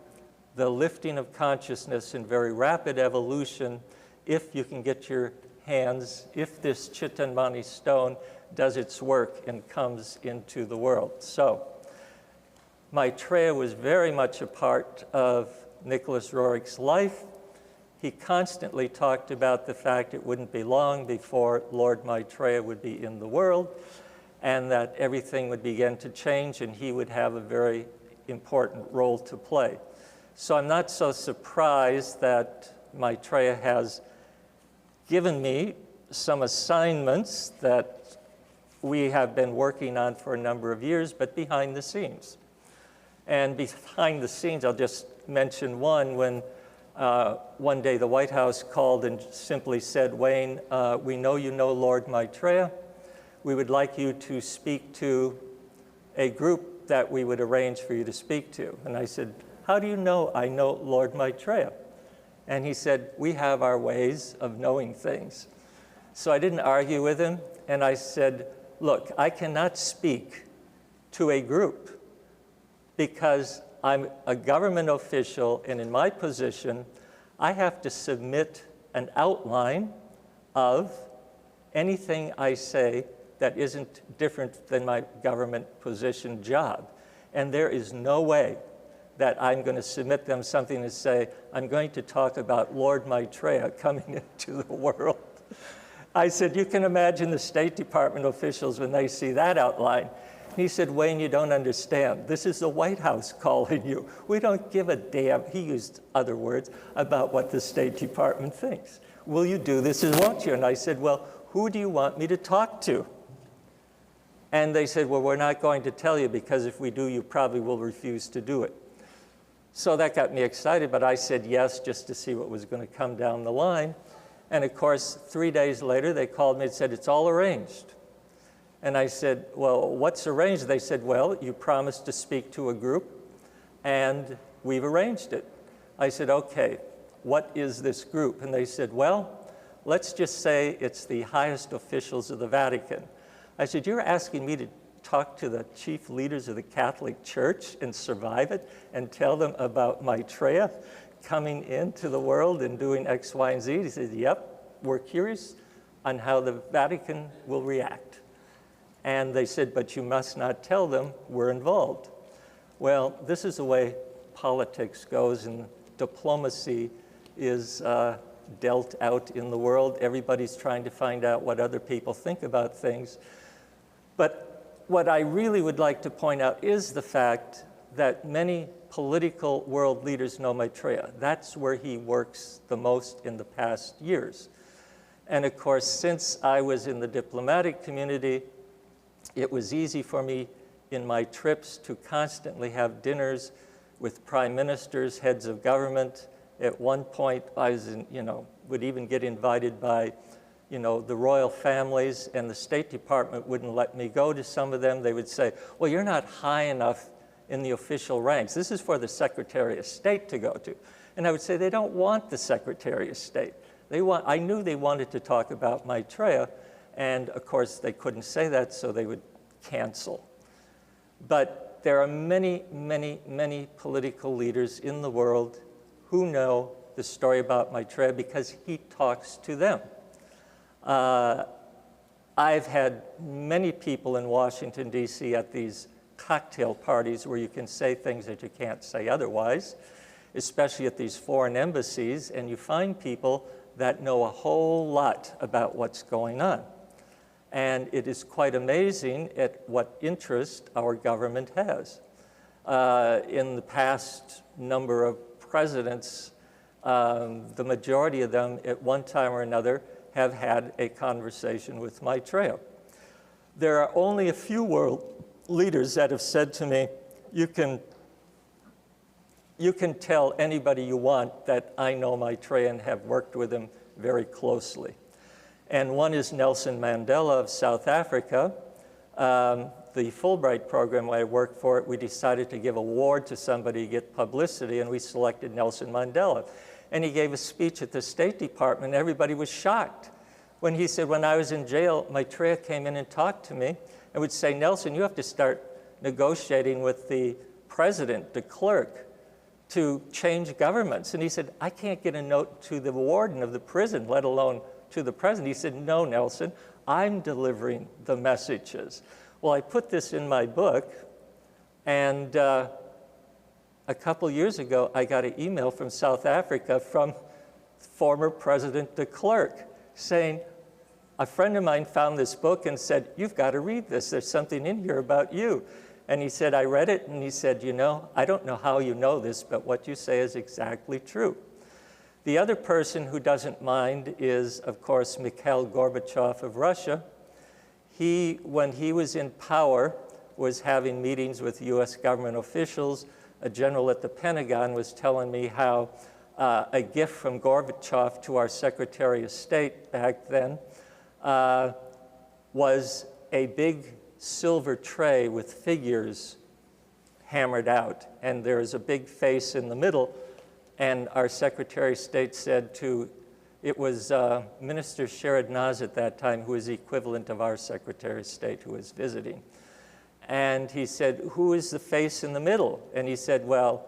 the lifting of consciousness in very rapid evolution if you can get your hands, if this Chintamani stone does its work and comes into the world. So Maitreya was very much a part of Nicholas Roerich's life. He constantly talked about the fact it wouldn't be long before Lord Maitreya would be in the world, and that everything would begin to change and he would have a very important role to play. So I'm not so surprised that Maitreya has given me some assignments that we have been working on for a number of years, but behind the scenes. And behind the scenes, I'll just mention one. When one day the White House called and simply said, Wayne, we know you know Lord Maitreya. We would like you to speak to a group that we would arrange for you to speak to. And I said, how do you know I know Lord Maitreya? And he said, we have our ways of knowing things. So I didn't argue with him, and I said, look, I cannot speak to a group because I'm a government official, and in my position, I have to submit an outline of anything I say that isn't different than my government position job. And there is no way that I'm going to submit them something to say, I'm going to talk about Lord Maitreya coming into the world. I said, you can imagine the State Department officials when they see that outline. He said, Wayne, you don't understand. This is the White House calling you. We don't give a damn, he used other words, about what the State Department thinks. Will you do this or won't you? And I said, well, who do you want me to talk to? And they said, well, we're not going to tell you because if we do, you probably will refuse to do it. So that got me excited, but I said yes just to see what was going to come down the line. And of course, 3 days later, they called me and said, it's all arranged. And I said, well, what's arranged? They said, well, you promised to speak to a group, and we've arranged it. I said, okay, what is this group? And they said, well, let's just say it's the highest officials of the Vatican. I said, you're asking me to talk to the chief leaders of the Catholic Church and survive it and tell them about Maitreya coming into the world and doing X, Y, and Z? He said, yep, we're curious on how the Vatican will react. And they said, but you must not tell them we're involved. Well, this is the way politics goes in diplomacy is dealt out in the world. Everybody's trying to find out what other people think about things. But what I really would like to point out is the fact that many political world leaders know Maitreya. That's where he works the most in the past years. And of course, since I was in the diplomatic community, it was easy for me in my trips to constantly have dinners with prime ministers, heads of government. At one point, I was would even get invited by, the royal families, and the State Department wouldn't let me go to some of them. They would say, well, you're not high enough in the official ranks. This is for the Secretary of State to go to. And I would say, they don't want the Secretary of State. I knew they wanted to talk about Maitreya, and of course, they couldn't say that, so they would cancel. But there are many, many, many political leaders in the world who know the story about Maitreya because he talks to them. I've had many people in Washington, D.C. at these cocktail parties where you can say things that you can't say otherwise, especially at these foreign embassies, and you find people that know a whole lot about what's going on. And it is quite amazing at what interest our government has. In the past number of presidents, the majority of them at one time or another have had a conversation with Maitreya. There are only a few world leaders that have said to me, you can tell anybody you want that I know Maitreya and have worked with him very closely. And one is Nelson Mandela of South Africa. The Fulbright program I worked for, we decided to give an award to somebody to get publicity, and we selected Nelson Mandela. And he gave a speech at the State Department. Everybody was shocked when he said, when I was in jail, Maitreya came in and talked to me and would say, Nelson, you have to start negotiating with the president, the clerk, to change governments. And he said, I can't get a note to the warden of the prison, let alone to the president. He said, no, Nelson, I'm delivering the messages. Well, I put this in my book, and a couple years ago, I got an email from South Africa from former President de Klerk saying, a friend of mine found this book and said, you've got to read this. There's something in here about you. And he said, I read it, and he said, I don't know how you know this, but what you say is exactly true. The other person who doesn't mind is, of course, Mikhail Gorbachev of Russia. He, when he was in power, was having meetings with US government officials. A general at the Pentagon was telling me how a gift from Gorbachev to our Secretary of State back then was a big silver tray with figures hammered out. And there is a big face in the middle. And our Secretary of State said it was Minister Sherrod Naz at that time, who was the equivalent of our Secretary of State who was visiting. And he said, who is the face in the middle? And he said, well,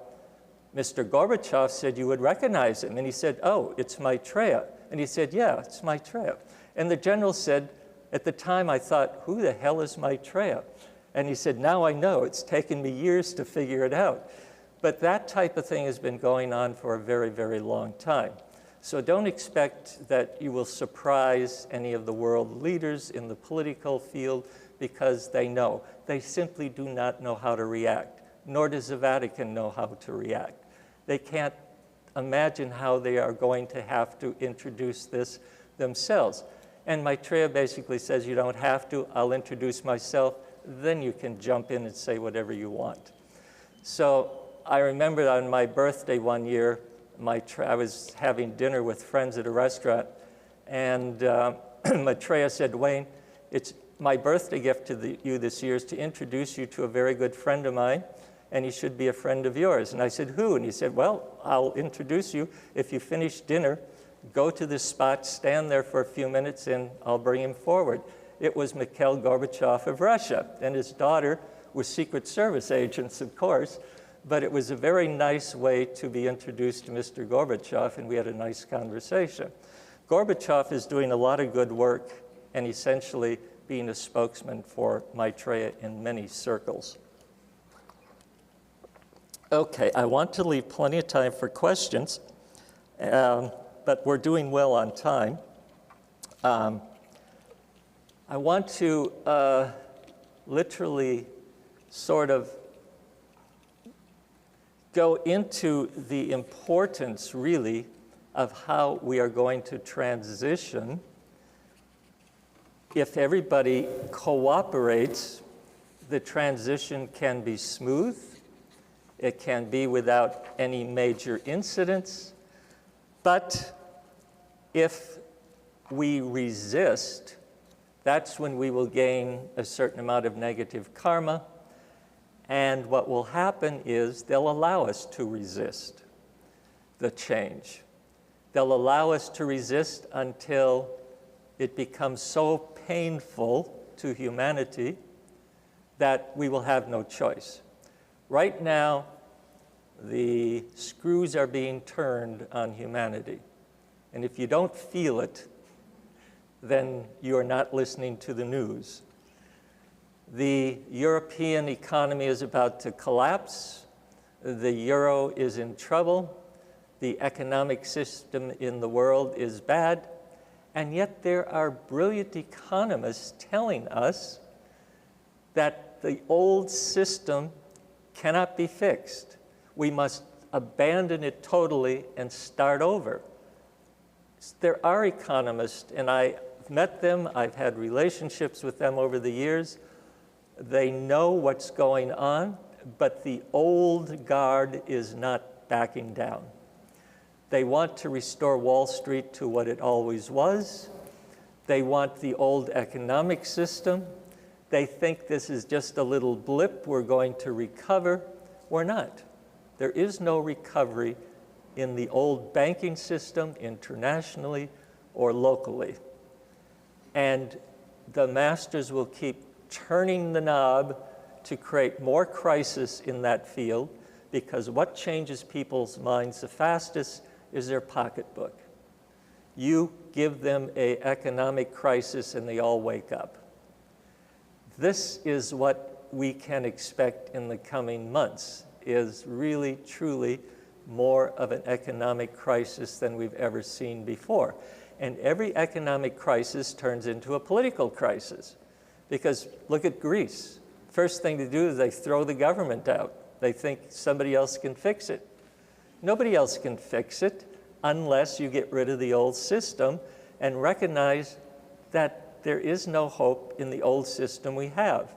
Mr. Gorbachev said you would recognize him. And he said, oh, it's Maitreya. And he said, yeah, it's Maitreya. And the general said, at the time I thought, who the hell is Maitreya? And he said, now I know. It's taken me years to figure it out. But that type of thing has been going on for a very, very long time. So don't expect that you will surprise any of the world leaders in the political field because they know. They simply do not know how to react, nor does the Vatican know how to react. They can't imagine how they are going to have to introduce this themselves. And Maitreya basically says, you don't have to, I'll introduce myself, then you can jump in and say whatever you want. So I remember on my birthday one year, I was having dinner with friends at a restaurant, and Maitreya said, Wayne, it's my birthday gift to you this year is to introduce you to a very good friend of mine, and he should be a friend of yours. And I said, who? And he said, well, I'll introduce you. If you finish dinner, go to this spot, stand there for a few minutes, and I'll bring him forward. It was Mikhail Gorbachev of Russia, and his daughter was Secret Service agents, of course, but it was a very nice way to be introduced to Mr. Gorbachev, and we had a nice conversation. Gorbachev is doing a lot of good work and essentially being a spokesman for Maitreya in many circles. Okay, I want to leave plenty of time for questions, but we're doing well on time. I want to literally sort of go into the importance, really, of how we are going to transition. If everybody cooperates, the transition can be smooth. It can be without any major incidents. But if we resist, that's when we will gain a certain amount of negative karma. And what will happen is they'll allow us to resist the change. They'll allow us to resist until it becomes so painful to humanity that we will have no choice. Right now, the screws are being turned on humanity. And if you don't feel it, then you are not listening to the news. The European economy is about to collapse. The euro is in trouble. The economic system in the world is bad. And yet there are brilliant economists telling us that the old system cannot be fixed. We must abandon it totally and start over. There are economists, and I've met them, I've had relationships with them over the years. They know what's going on, but the old guard is not backing down. They want to restore Wall Street to what it always was. They want the old economic system. They think this is just a little blip, we're going to recover. We're not. There is no recovery in the old banking system, internationally or locally. And the masters will keep turning the knob to create more crisis in that field, because what changes people's minds the fastest is their pocketbook. You give them an economic crisis and they all wake up. This is what we can expect in the coming months, is really, truly more of an economic crisis than we've ever seen before. And every economic crisis turns into a political crisis. Because look at Greece. First thing to do is they throw the government out. They think somebody else can fix it. Nobody else can fix it unless you get rid of the old system and recognize that there is no hope in the old system we have.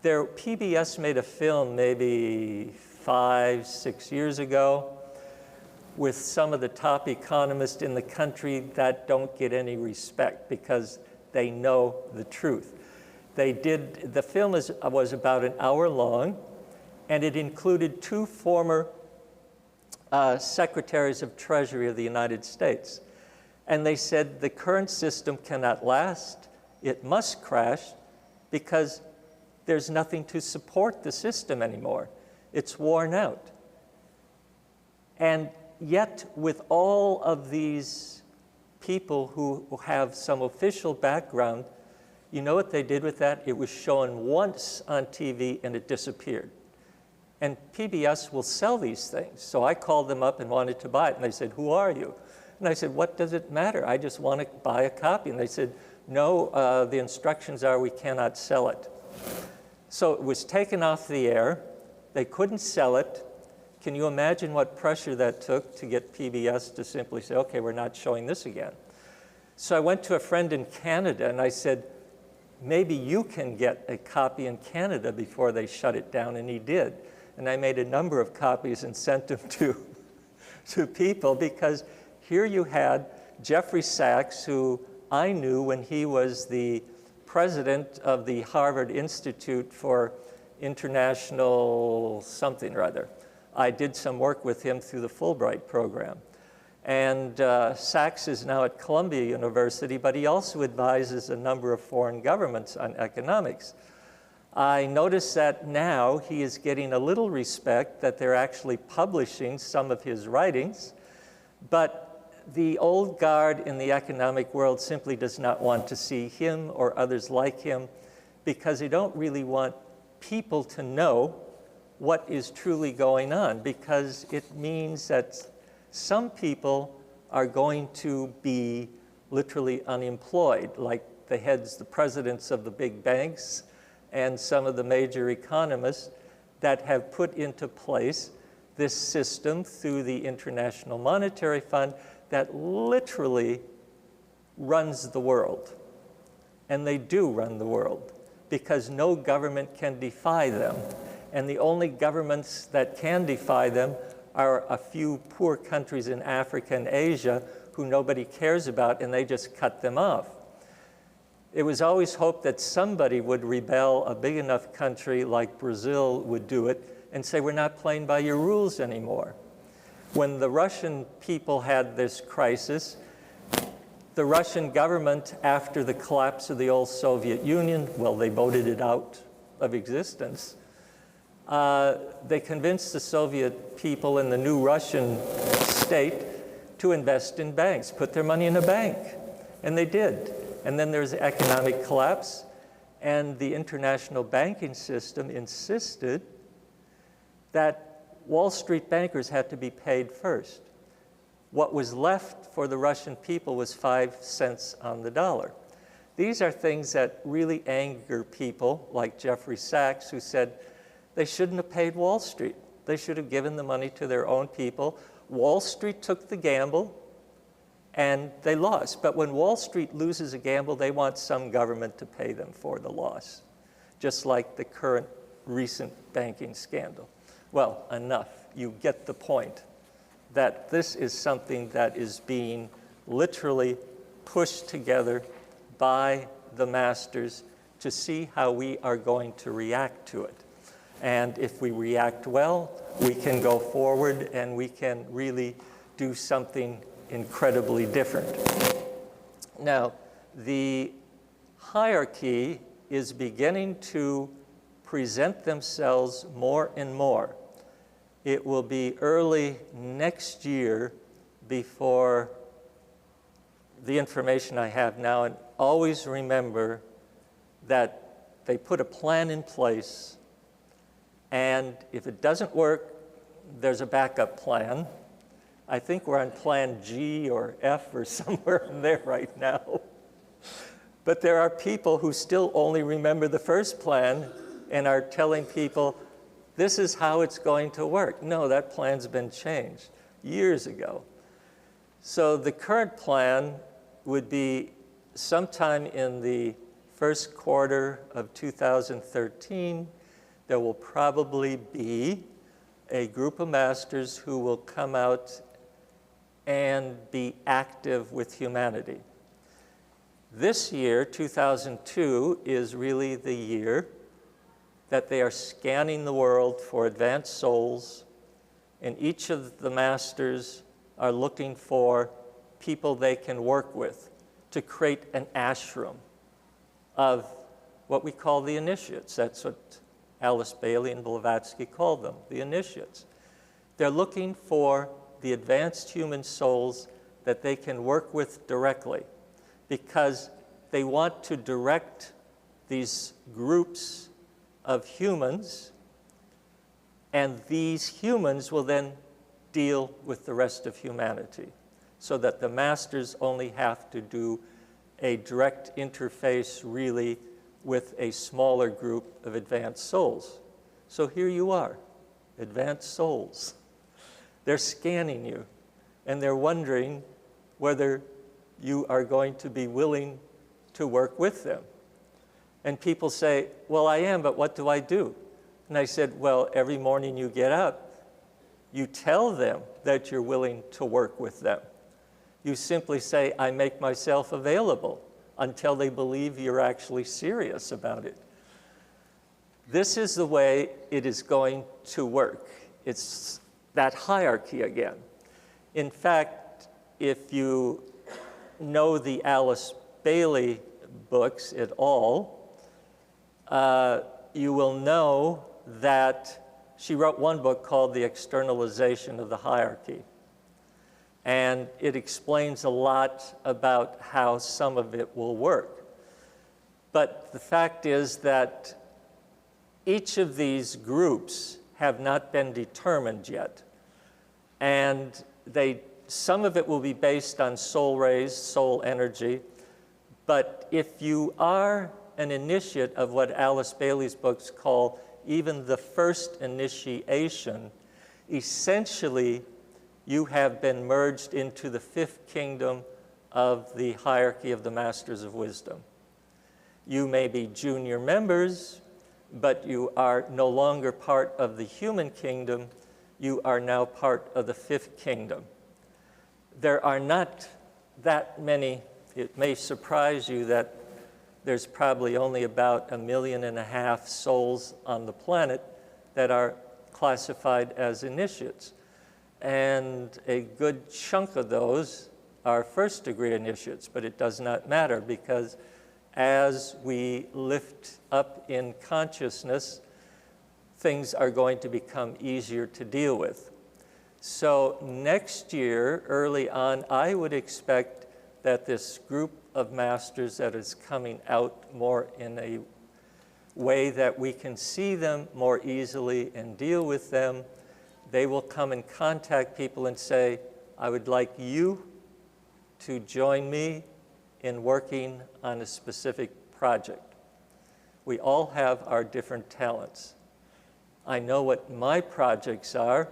PBS made a film maybe 5, 6 years ago with some of the top economists in the country that don't get any respect because they know the truth. The film was about an hour long, and it included 2 former secretaries of Treasury of the United States. And they said the current system cannot last, it must crash, because there's nothing to support the system anymore. It's worn out. And yet, with all of these people who have some official background, you know what they did with that? It was shown once on TV and it disappeared. And PBS will sell these things. So I called them up and wanted to buy it. And they said, "Who are you?" And I said, "What does it matter? I just want to buy a copy." And they said, "No, the instructions are we cannot sell it." So it was taken off the air. They couldn't sell it. Can you imagine what pressure that took to get PBS to simply say, "Okay, we're not showing this again"? So I went to a friend in Canada and I said, "Maybe you can get a copy in Canada before they shut it down," and he did. And I made a number of copies and sent them to people, because here you had Jeffrey Sachs, who I knew when he was the president of the Harvard Institute for International something or other. I did some work with him through the Fulbright program. And Sachs is now at Columbia University, but he also advises a number of foreign governments on economics. I notice that now he is getting a little respect, that they're actually publishing some of his writings, but the old guard in the economic world simply does not want to see him or others like him, because they don't really want people to know what is truly going on, because it means that some people are going to be literally unemployed, like the presidents of the big banks and some of the major economists that have put into place this system through the International Monetary Fund that literally runs the world. And they do run the world because no government can defy them. And the only governments that can defy them are a few poor countries in Africa and Asia who nobody cares about, and they just cut them off. It was always hoped that somebody would rebel, a big enough country like Brazil would do it, and say, we're not playing by your rules anymore. When the Russian people had this crisis, the Russian government, after the collapse of the old Soviet Union, well, they voted it out of existence, they convinced the Soviet people in the new Russian state to invest in banks, put their money in a bank, and they did. And then there's economic collapse, and the international banking system insisted that Wall Street bankers had to be paid first. What was left for the Russian people was 5 cents on the dollar. These are things that really anger people like Jeffrey Sachs, who said they shouldn't have paid Wall Street. They should have given the money to their own people. Wall Street took the gamble, and they lost. But when Wall Street loses a gamble, they want some government to pay them for the loss, just like the current recent banking scandal. Well, enough. You get the point that this is something that is being literally pushed together by the masters to see how we are going to react to it. And if we react well, we can go forward and we can really do something incredibly different. Now, the hierarchy is beginning to present themselves more and more. It will be early next year before the information I have now, and always remember that they put a plan in place, and if it doesn't work, there's a backup plan. I think we're on plan G or F or somewhere in there right now. But there are people who still only remember the first plan and are telling people, this is how it's going to work. No, that plan's been changed years ago. So the current plan would be sometime in the first quarter of 2013, there will probably be a group of masters who will come out and be active with humanity. This year, 2002, is really the year that they are scanning the world for advanced souls, and each of the masters are looking for people they can work with to create an ashram of what we call the initiates. That's what Alice Bailey and Blavatsky called them, the initiates. They're looking for the advanced human souls that they can work with directly, because they want to direct these groups of humans, and these humans will then deal with the rest of humanity, so that the masters only have to do a direct interface really with a smaller group of advanced souls. So here you are, advanced souls. They're scanning you, and they're wondering whether you are going to be willing to work with them. And people say, well, I am, but what do I do? And I said, well, every morning you get up, you tell them that you're willing to work with them. You simply say, I make myself available, until they believe you're actually serious about it. This is the way it is going to work. It's that hierarchy again. In fact, if you know the Alice Bailey books at all, you will know that she wrote one book called The Externalization of the Hierarchy. And it explains a lot about how some of it will work. But the fact is that each of these groups have not been determined yet. And some of it will be based on soul rays, soul energy. But if you are an initiate of what Alice Bailey's books call even the first initiation, essentially you have been merged into the fifth kingdom of the hierarchy of the Masters of Wisdom. You may be junior members, but you are no longer part of the human kingdom. You are now part of the fifth kingdom. There are not that many. It may surprise you that there's probably only about 1.5 million souls on the planet that are classified as initiates. And a good chunk of those are first-degree initiates, but it does not matter because as we lift up in consciousness, things are going to become easier to deal with. So next year, early on, I would expect that this group of masters that is coming out more in a way that we can see them more easily and deal with them, they will come and contact people and say, I would like you to join me in working on a specific project. We all have our different talents. I know what my projects are,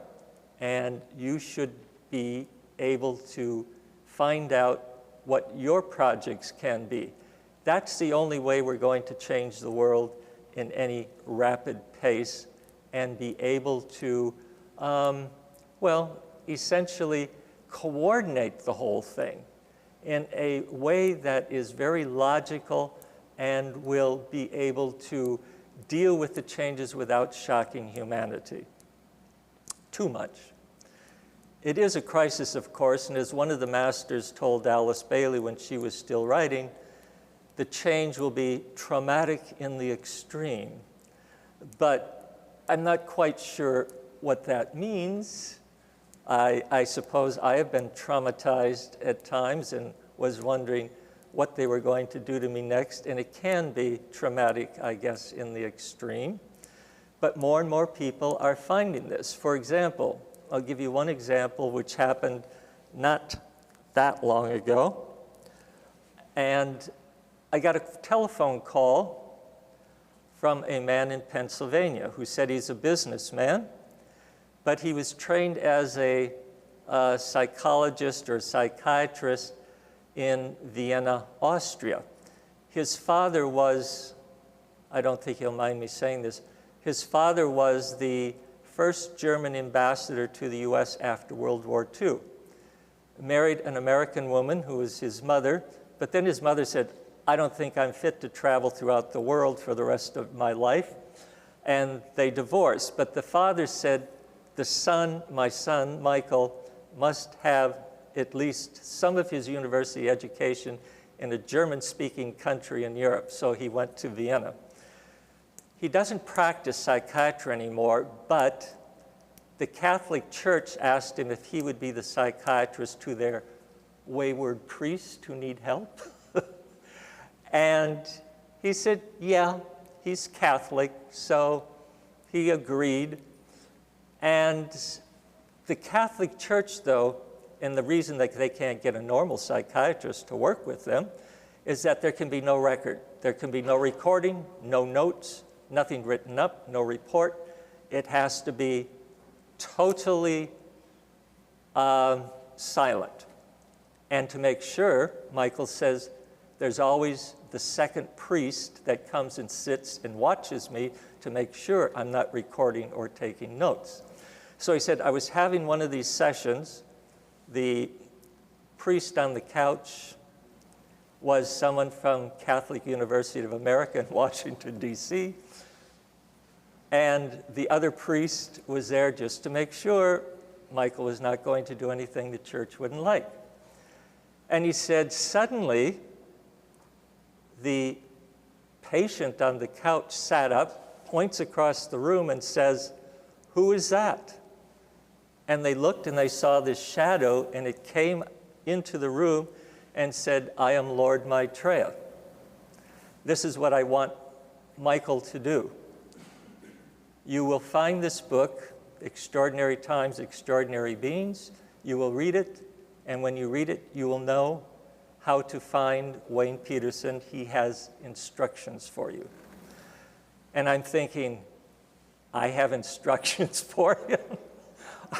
and you should be able to find out what your projects can be. That's the only way we're going to change the world in any rapid pace and be able to, essentially coordinate the whole thing in a way that is very logical and will be able to deal with the changes without shocking humanity too much. It is a crisis, of course, and as one of the masters told Alice Bailey when she was still writing, the change will be traumatic in the extreme. But I'm not quite sure what that means. I suppose I have been traumatized at times and was wondering what they were going to do to me next, and it can be traumatic, I guess, in the extreme. But more and more people are finding this. For example, I'll give you one example which happened not that long ago. And I got a telephone call from a man in Pennsylvania who said he's a businessman, but he was trained as a psychologist or psychiatrist in Vienna, Austria. His father was, I don't think he'll mind me saying this, his father was the first German ambassador to the US after World War II. Married an American woman who was his mother, but then his mother said, I don't think I'm fit to travel throughout the world for the rest of my life. And they divorced. But the father said, my son, Michael, must have at least some of his university education in a German-speaking country in Europe. So he went to Vienna. He doesn't practice psychiatry anymore, but the Catholic Church asked him if he would be the psychiatrist to their wayward priests who need help. And he said, yeah, he's Catholic, so he agreed. And the Catholic Church, though, and the reason that they can't get a normal psychiatrist to work with them is that there can be no record. There can be no recording, no notes, nothing written up, no report. It has to be totally silent. And to make sure, Michael says, there's always the second priest that comes and sits and watches me to make sure I'm not recording or taking notes. So he said, I was having one of these sessions. The priest on the couch was someone from Catholic University of America in Washington, D.C. And the other priest was there just to make sure Michael was not going to do anything the church wouldn't like. And he said, suddenly, the patient on the couch sat up, points across the room and says, who is that? And they looked and they saw this shadow, and it came into the room and said, I am Lord Maitreya. This is what I want Michael to do. You will find this book, Extraordinary Times, Extraordinary Beings. You will read it, and when you read it, you will know how to find Wayne Peterson. He has instructions for you. And I'm thinking, I have instructions for him?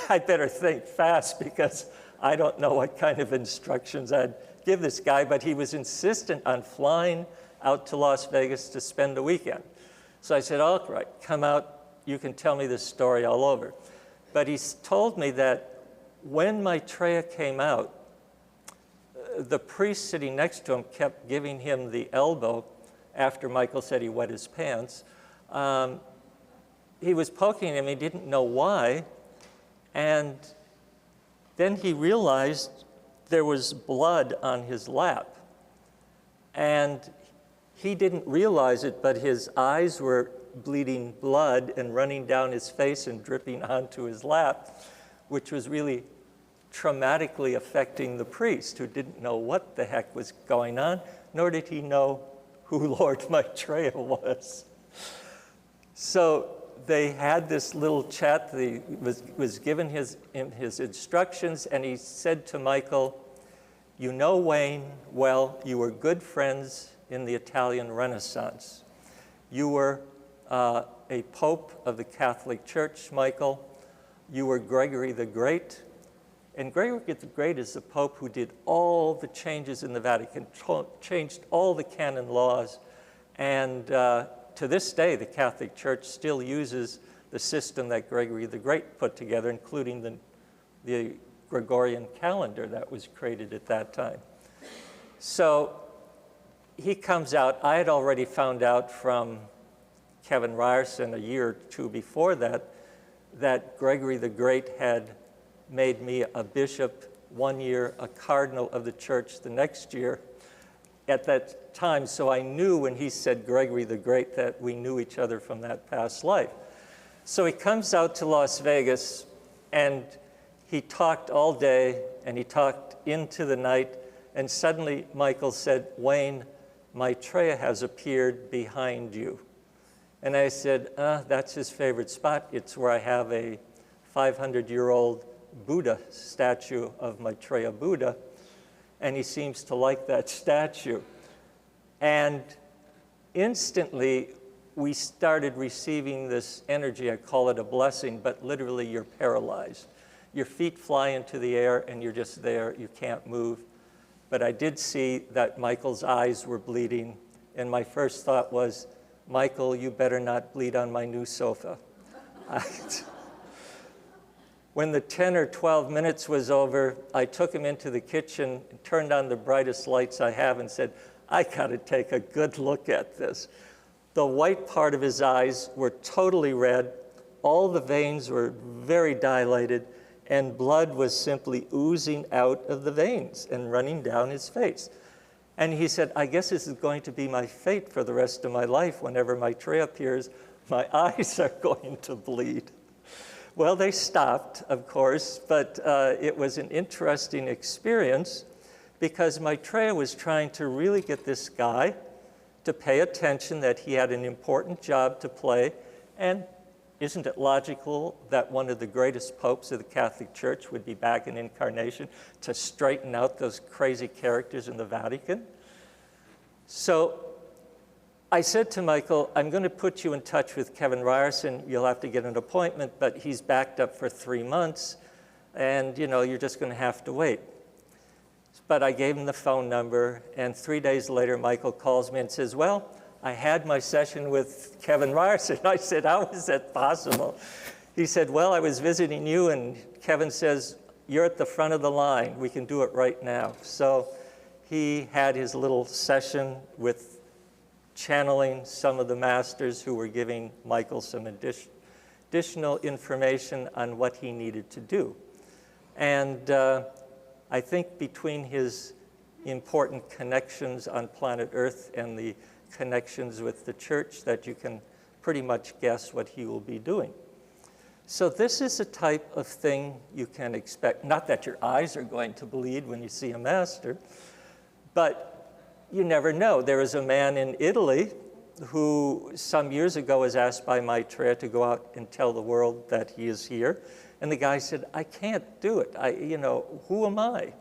I better think fast because I don't know what kind of instructions I'd give this guy, but he was insistent on flying out to Las Vegas to spend a weekend. So I said, all right, come out, you can tell me this story all over. But he told me that when Maitreya came out, the priest sitting next to him kept giving him the elbow after Michael said he wet his pants. He was poking him, he didn't know why, and then he realized there was blood on his lap. And he didn't realize it, but his eyes were bleeding blood and running down his face and dripping onto his lap, which was really traumatically affecting the priest, who didn't know what the heck was going on, nor did he know who Lord Maitreya was. So they had this little chat. He was given his instructions, and he said to Michael, you know Wayne well, you were good friends in the Italian Renaissance. You were a pope of the Catholic Church, Michael. You were Gregory the Great. And Gregory the Great is the pope who did all the changes in the Vatican, changed all the canon laws. And to this day, the Catholic Church still uses the system that Gregory the Great put together, including the Gregorian calendar that was created at that time. So he comes out. I had already found out from Kevin Ryerson a year or two before that Gregory the Great had made me a bishop one year, a cardinal of the church the next year at that time. So I knew when he said Gregory the Great that we knew each other from that past life. So he comes out to Las Vegas, and he talked all day, and he talked into the night, and suddenly Michael said, Wayne, Maitreya has appeared behind you. And I said, that's his favorite spot. It's where I have a 500-year-old Buddha statue of Maitreya Buddha, and he seems to like that statue. And instantly, we started receiving this energy. I call it a blessing, but literally you're paralyzed. Your feet fly into the air, and you're just there. You can't move. But I did see that Michael's eyes were bleeding, and my first thought was, Michael, you better not bleed on my new sofa. When the 10 or 12 minutes was over, I took him into the kitchen, turned on the brightest lights I have, and said, I gotta take a good look at this. The white part of his eyes were totally red. All the veins were very dilated, and blood was simply oozing out of the veins and running down his face. And he said, I guess this is going to be my fate for the rest of my life. Whenever Maitreya appears, my eyes are going to bleed. Well, they stopped, of course, but it was an interesting experience because Maitreya was trying to really get this guy to pay attention that he had an important job to play. And isn't it logical that one of the greatest popes of the Catholic Church would be back in incarnation to straighten out those crazy characters in the Vatican? So I said to Michael, I'm going to put you in touch with Kevin Ryerson. You'll have to get an appointment, but he's backed up for 3 months, and you're just going to have to wait. But I gave him the phone number, and 3 days later, Michael calls me and says, well, I had my session with Kevin Ryerson. I said, how is that possible? He said, well, I was visiting you, and Kevin says, you're at the front of the line. We can do it right now. So he had his little session with channeling some of the masters who were giving Michael some additional information on what he needed to do. And I think between his important connections on planet Earth and the connections with the church that you can pretty much guess what he will be doing. So this is a type of thing you can expect. Not that your eyes are going to bleed when you see a master, but you never know. There was a man in Italy who some years ago was asked by Maitreya to go out and tell the world that he is here. And the guy said, I can't do it. Who am I?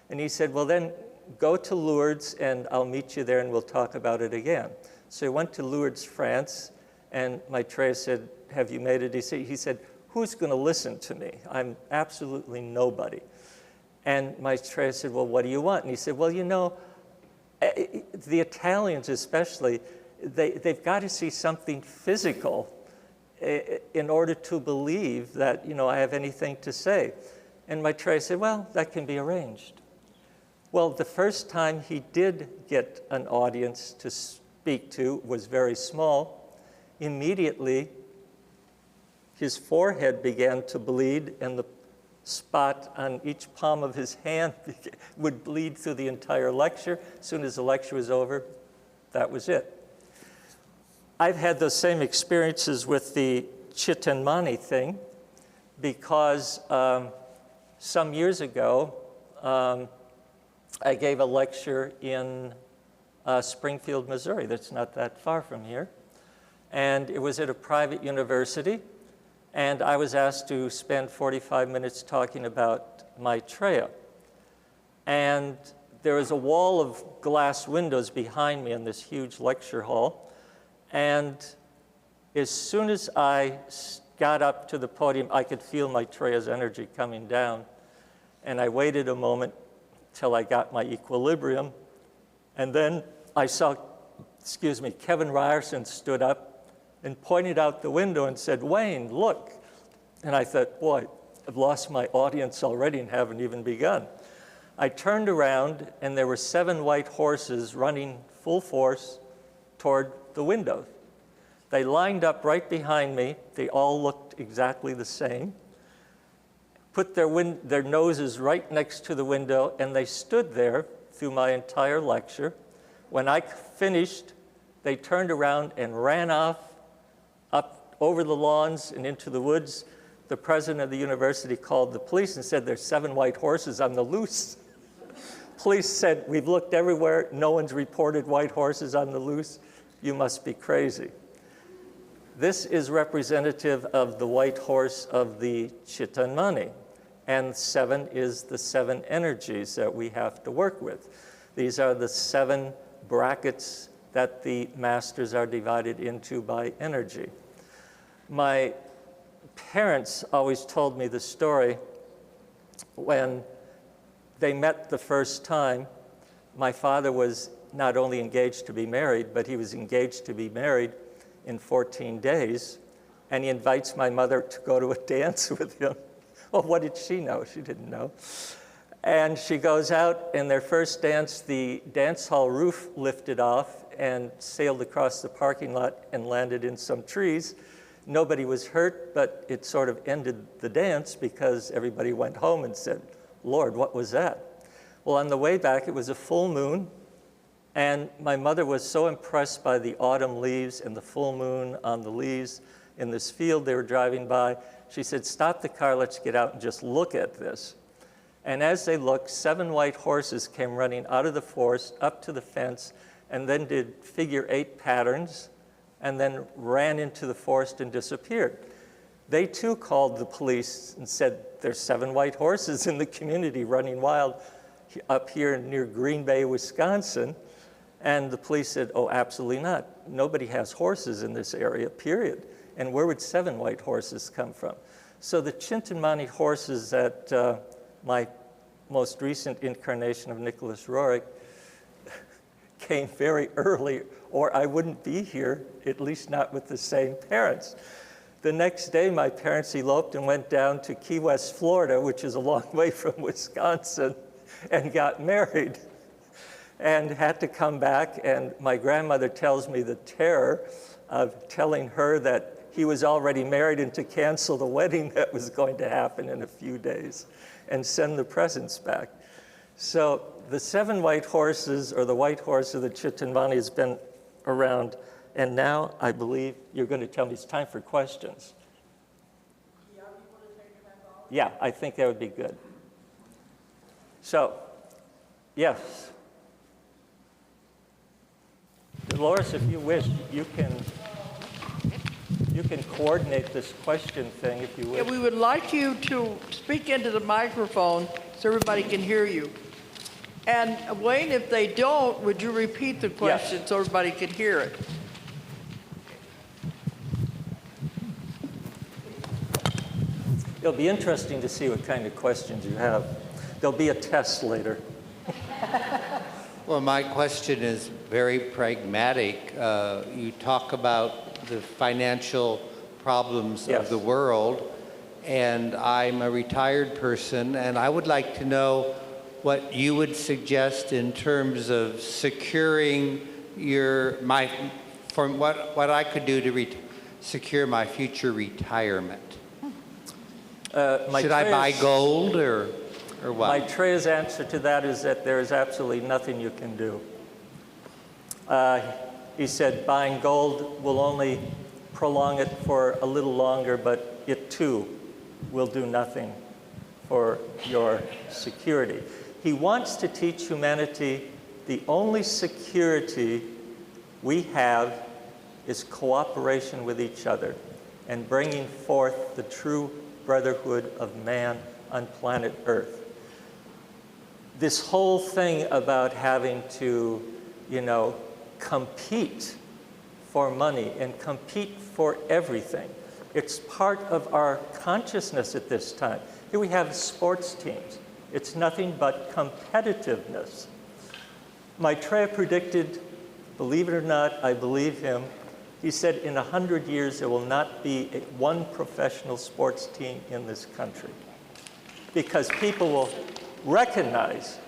And he said, well, then go to Lourdes and I'll meet you there and we'll talk about it again. So he went to Lourdes, France, and Maitreya said, have you made it? He said, who's going to listen to me? I'm absolutely nobody. And Maitreya said, well, what do you want? And he said, well, the Italians especially, they've got to see something physical in order to believe that, I have anything to say. And Maitreya said, well, that can be arranged. Well, the first time he did get an audience to speak to was very small. Immediately, his forehead began to bleed, and the spot on each palm of his hand would bleed through the entire lecture. As soon as the lecture was over, that was it. I've had those same experiences with the Chintamani thing because some years ago, I gave a lecture in Springfield, Missouri. That's not that far from here. And it was at a private university. And I was asked to spend 45 minutes talking about Maitreya. And there was a wall of glass windows behind me in this huge lecture hall. And as soon as I got up to the podium, I could feel Maitreya's energy coming down. And I waited a moment till I got my equilibrium. And then I saw, Kevin Ryerson stood up and pointed out the window and said, Wayne, look. And I thought, boy, I've lost my audience already and haven't even begun. I turned around, and there were 7 white horses running full force toward the window. They lined up right behind me. They all looked exactly the same, put their noses right next to the window, and they stood there through my entire lecture. When I finished, they turned around and ran off up over the lawns and into the woods. The president of the university called the police and said, there's 7 white horses on the loose. Police said, we've looked everywhere. No one's reported white horses on the loose. You must be crazy. This is representative of the white horse of the Chintamani. And 7 is the 7 energies that we have to work with. These are the 7 brackets that the masters are divided into by energy. My parents always told me the story when they met the first time. My father was not only engaged to be married, but he was engaged to be married in 14 days, and he invites my mother to go to a dance with him. Well, what did she know? She didn't know. And she goes out, and their first dance, the dance hall roof lifted off and sailed across the parking lot and landed in some trees. Nobody was hurt, but it sort of ended the dance because everybody went home and said, Lord, what was that? Well, on the way back, it was a full moon, and my mother was so impressed by the autumn leaves and the full moon on the leaves in this field they were driving by. She said, stop the car, let's get out and just look at this. And as they looked, 7 white horses came running out of the forest up to the fence and then did figure-8 patterns and then ran into the forest and disappeared. They too called the police and said, there's 7 white horses in the community running wild up here near Green Bay, Wisconsin. And the police said, oh, absolutely not. Nobody has horses in this area, period. And where would 7 white horses come from? So the Chintamani horses that my most recent incarnation of Nicholas Roerich came very early, or I wouldn't be here, at least not with the same parents. The next day, my parents eloped and went down to Key West, Florida, which is a long way from Wisconsin, and got married and had to come back. And my grandmother tells me the terror of telling her that he was already married and to cancel the wedding that was going to happen in a few days and send the presents back. So the 7 white horses, or the white horse of the Chintamani, has been around. And now I believe you're going to tell me it's time for questions. Yeah, I think that would be good. So, yes. Dolores, if you wish, you can coordinate this question thing if you wish. Yeah, we would like you to speak into the microphone so everybody can hear you. And Wayne, if they don't, would you repeat the question Yes. so everybody could hear it? It'll be interesting to see what kind of questions you have. There'll be a test later. Well, my question is very pragmatic. You talk about the financial problems Yes. of the world, and I'm a retired person, and I would like to know what you would suggest in terms of securing what I could do to secure my future retirement. Should I buy gold or what? Maitreya's answer to that is that there is absolutely nothing you can do. He said buying gold will only prolong it for a little longer, but it too will do nothing for your security. He wants to teach humanity the only security we have is cooperation with each other and bringing forth the true brotherhood of man on planet Earth. This whole thing about having to, compete for money and compete for everything, it's part of our consciousness at this time. Here we have sports teams. It's nothing but competitiveness. Maitreya predicted, believe it or not, I believe him, he said in 100 years there will not be one professional sports team in this country because people will recognize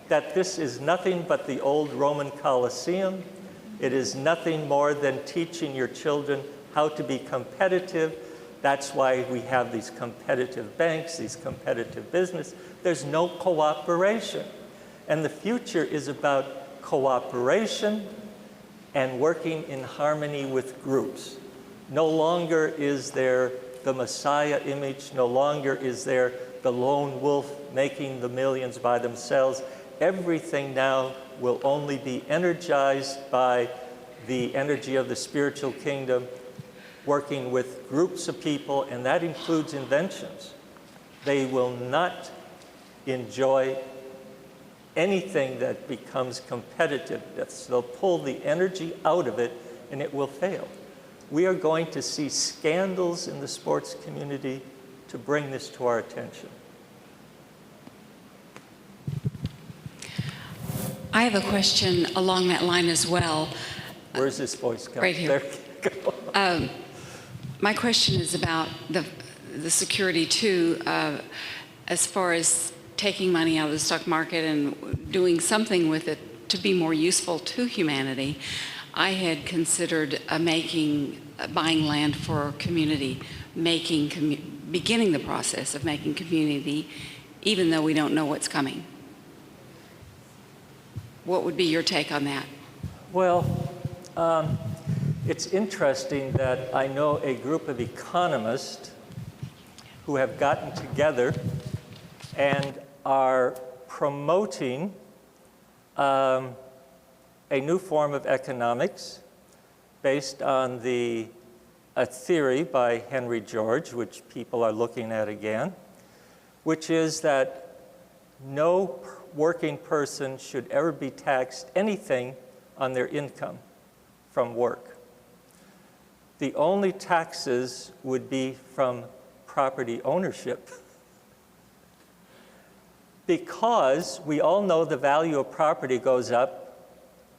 that this is nothing but the old Roman Colosseum. It is nothing more than teaching your children how to be competitive. That's why we have these competitive banks, these competitive business. There's no cooperation. And the future is about cooperation and working in harmony with groups. No longer is there the Messiah image. No longer is there the lone wolf making the millions by themselves. Everything now will only be energized by the energy of the spiritual kingdom, working with groups of people, and that includes inventions. They will not enjoy anything that becomes competitive. They'll pull the energy out of it and it will fail. We are going to see scandals in the sports community to bring this to our attention. I have a question along that line as well. Where's this voice coming? Right here. There you go. My question is about the security too, as far as taking money out of the stock market and doing something with it to be more useful to humanity. I had considered buying land for community, beginning the process of making community, even though we don't know what's coming. What would be your take on that? Well, it's interesting that I know a group of economists who have gotten together and are promoting a new form of economics based on a theory by Henry George, which people are looking at again, which is that no working person should ever be taxed anything on their income from work. The only taxes would be from property ownership. Because we all know the value of property goes up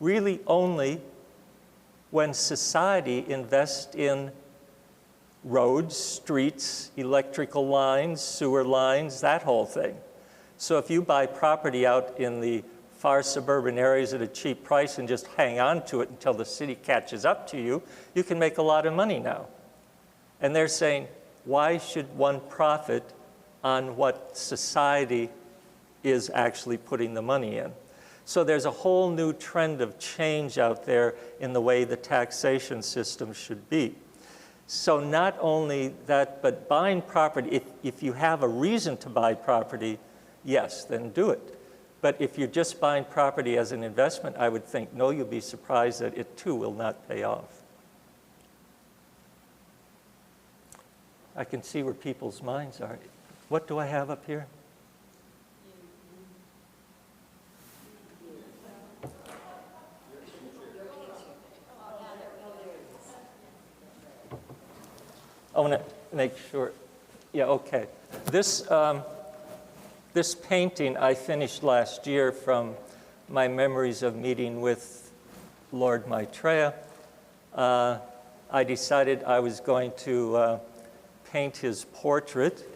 really only when society invests in roads, streets, electrical lines, sewer lines, that whole thing. So if you buy property out in the far suburban areas at a cheap price and just hang on to it until the city catches up to you, you can make a lot of money now. And they're saying, why should one profit on what society is actually putting the money in? So there's a whole new trend of change out there in the way the taxation system should be. So not only that, but buying property, if you have a reason to buy property, yes, then do it. But if you're just buying property as an investment, I would think, no, you'll be surprised that it too will not pay off. I can see where people's minds are. What do I have up here? I want to make sure. Yeah, okay. This painting I finished last year from my memories of meeting with Lord Maitreya. I decided I was going to paint his portrait,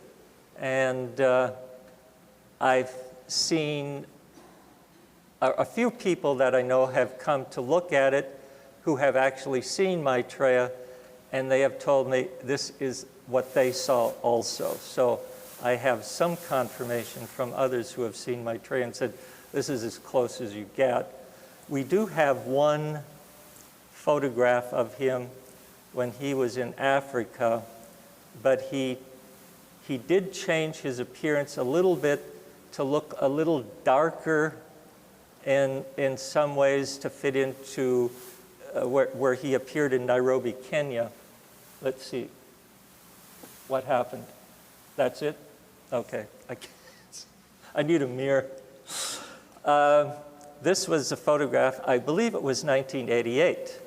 and I've seen a few people that I know have come to look at it who have actually seen Maitreya, and they have told me this is what they saw also. So I have some confirmation from others who have seen Maitreya and said, this is as close as you get. We do have one photograph of him when he was in Africa, but he did change his appearance a little bit to look a little darker and in some ways to fit into where he appeared in Nairobi, Kenya. Let's see. What happened? That's it? Okay. I need a mirror. This was a photograph, I believe it was 1988,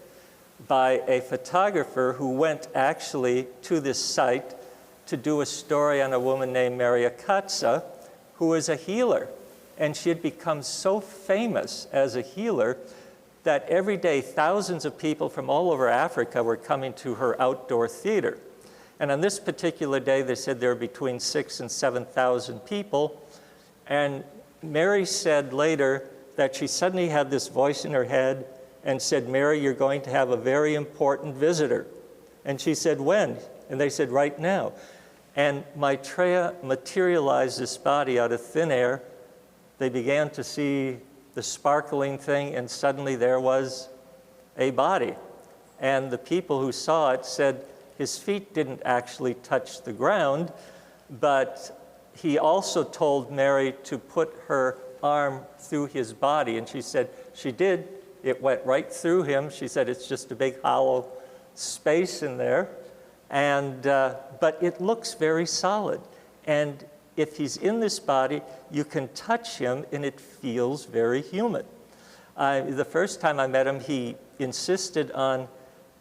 by a photographer who went actually to this site to do a story on a woman named Maitreya, who was a healer. And she had become so famous as a healer that every day thousands of people from all over Africa were coming to her outdoor theater. And on this particular day, they said there were between 6,000 and 7,000 people. And Mary said later that she suddenly had this voice in her head and said, Mary, you're going to have a very important visitor. And she said, when? And they said, right now. And Maitreya materialized this body out of thin air. They began to see the sparkling thing, and suddenly there was a body. And the people who saw it said his feet didn't actually touch the ground, but he also told Mary to put her arm through his body, and she said she did. It went right through him. She said it's just a big hollow space in there, and but it looks very solid. And if he's in this body, you can touch him, and it feels very human. The first time I met him, he insisted on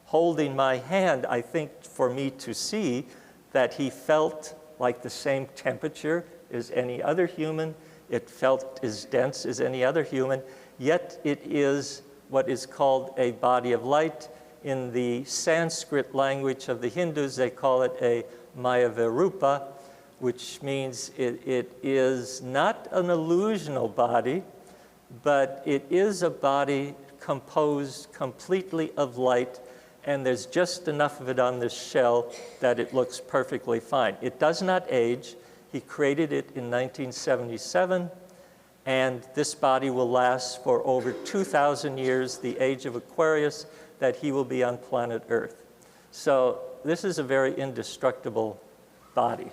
holding my hand, I think for me to see that he felt like the same temperature as any other human. It felt as dense as any other human, yet it is what is called a body of light. In the Sanskrit language of the Hindus, they call it a Mayavirupa, which means it is not an illusional body, but it is a body composed completely of light, and there's just enough of it on this shell that it looks perfectly fine. It does not age. He created it in 1977, and this body will last for over 2,000 years, the age of Aquarius, that he will be on planet Earth. So this is a very indestructible body.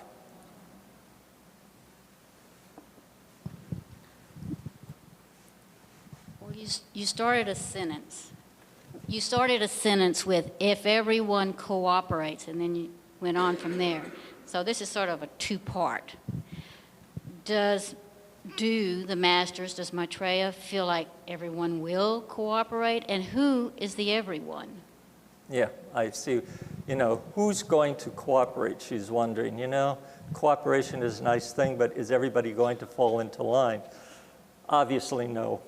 Well, you started a sentence. You started a sentence with, if everyone cooperates, and then you went on from there. So this is sort of a two-part. Do the masters, does Maitreya feel like everyone will cooperate? And who is the everyone? Yeah, I see. Who's going to cooperate, she's wondering. Cooperation is a nice thing, but is everybody going to fall into line? Obviously, no.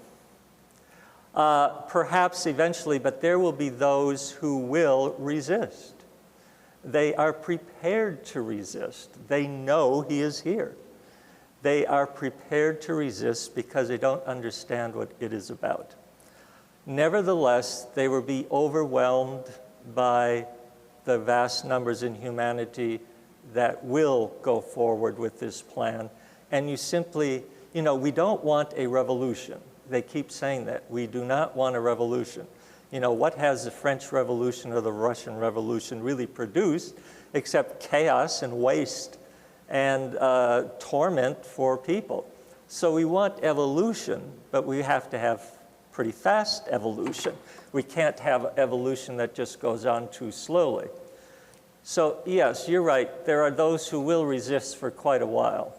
Perhaps eventually, but there will be those who will resist. They are prepared to resist. They know he is here. They are prepared to resist because they don't understand what it is about. Nevertheless, they will be overwhelmed by the vast numbers in humanity that will go forward with this plan. And you simply, we don't want a revolution. They keep saying that. We do not want a revolution. What has the French Revolution or the Russian Revolution really produced except chaos and waste and torment for people? So we want evolution, but we have to have pretty fast evolution. We can't have evolution that just goes on too slowly. So yes, you're right, there are those who will resist for quite a while.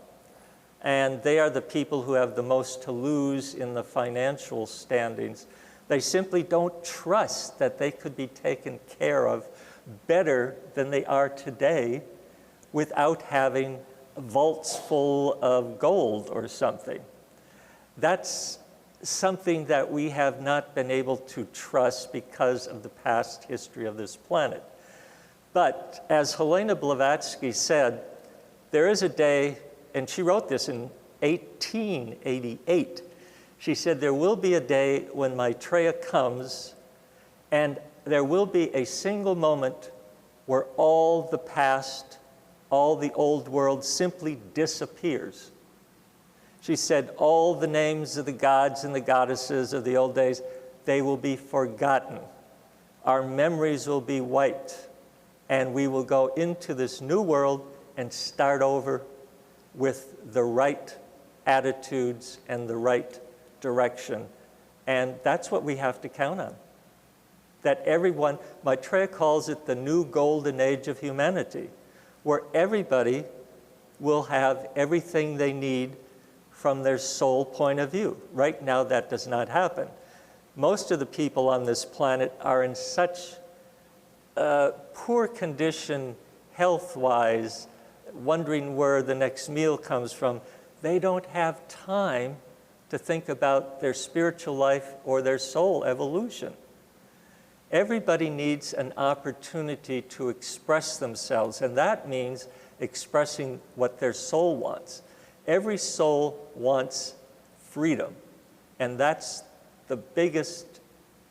And they are the people who have the most to lose in the financial standings. They simply don't trust that they could be taken care of better than they are today without having vaults full of gold or something. That's something that we have not been able to trust because of the past history of this planet. But as Helena Blavatsky said, there is a day, and she wrote this in 1888. She said, there will be a day when Maitreya comes, and there will be a single moment where all the past, all the old world simply disappears. She said, all the names of the gods and the goddesses of the old days, they will be forgotten. Our memories will be wiped, and we will go into this new world and start over with the right attitudes and the right direction. And that's what we have to count on. That everyone, Maitreya calls it the new golden age of humanity, where everybody will have everything they need from their soul point of view. Right now, that does not happen. Most of the people on this planet are in such poor condition health-wise, wondering where the next meal comes from. They don't have time to think about their spiritual life or their soul evolution. Everybody needs an opportunity to express themselves, and that means expressing what their soul wants. Every soul wants freedom, and that's the biggest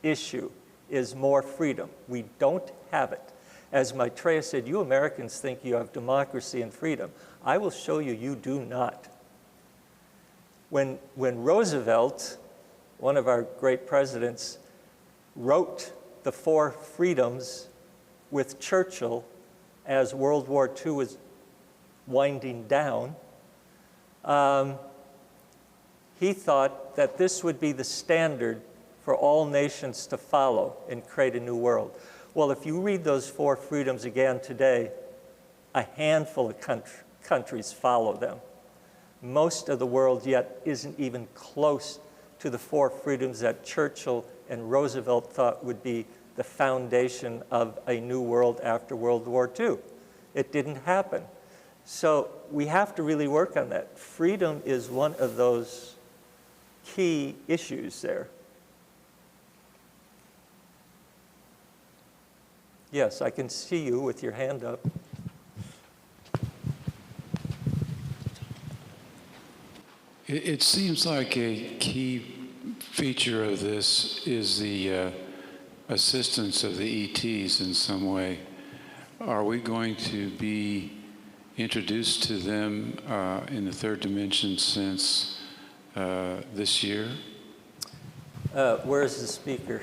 issue, is more freedom. We don't have it. As Maitreya said, you Americans think you have democracy and freedom. I will show you, you do not. When Roosevelt, one of our great presidents, wrote the Four Freedoms with Churchill as World War II was winding down, he thought that this would be the standard for all nations to follow and create a new world. Well, if you read those Four Freedoms again today, a handful of countries follow them. Most of the world yet isn't even close to the Four Freedoms that Churchill and Roosevelt thought would be the foundation of a new world after World War II. It didn't happen. So we have to really work on that. Freedom is one of those key issues there. Yes, I can see you with your hand up. It seems like a key feature of this is the assistance of the ETs in some way. Are we going to be introduced to them in the third dimension sense this year? Where's the speaker?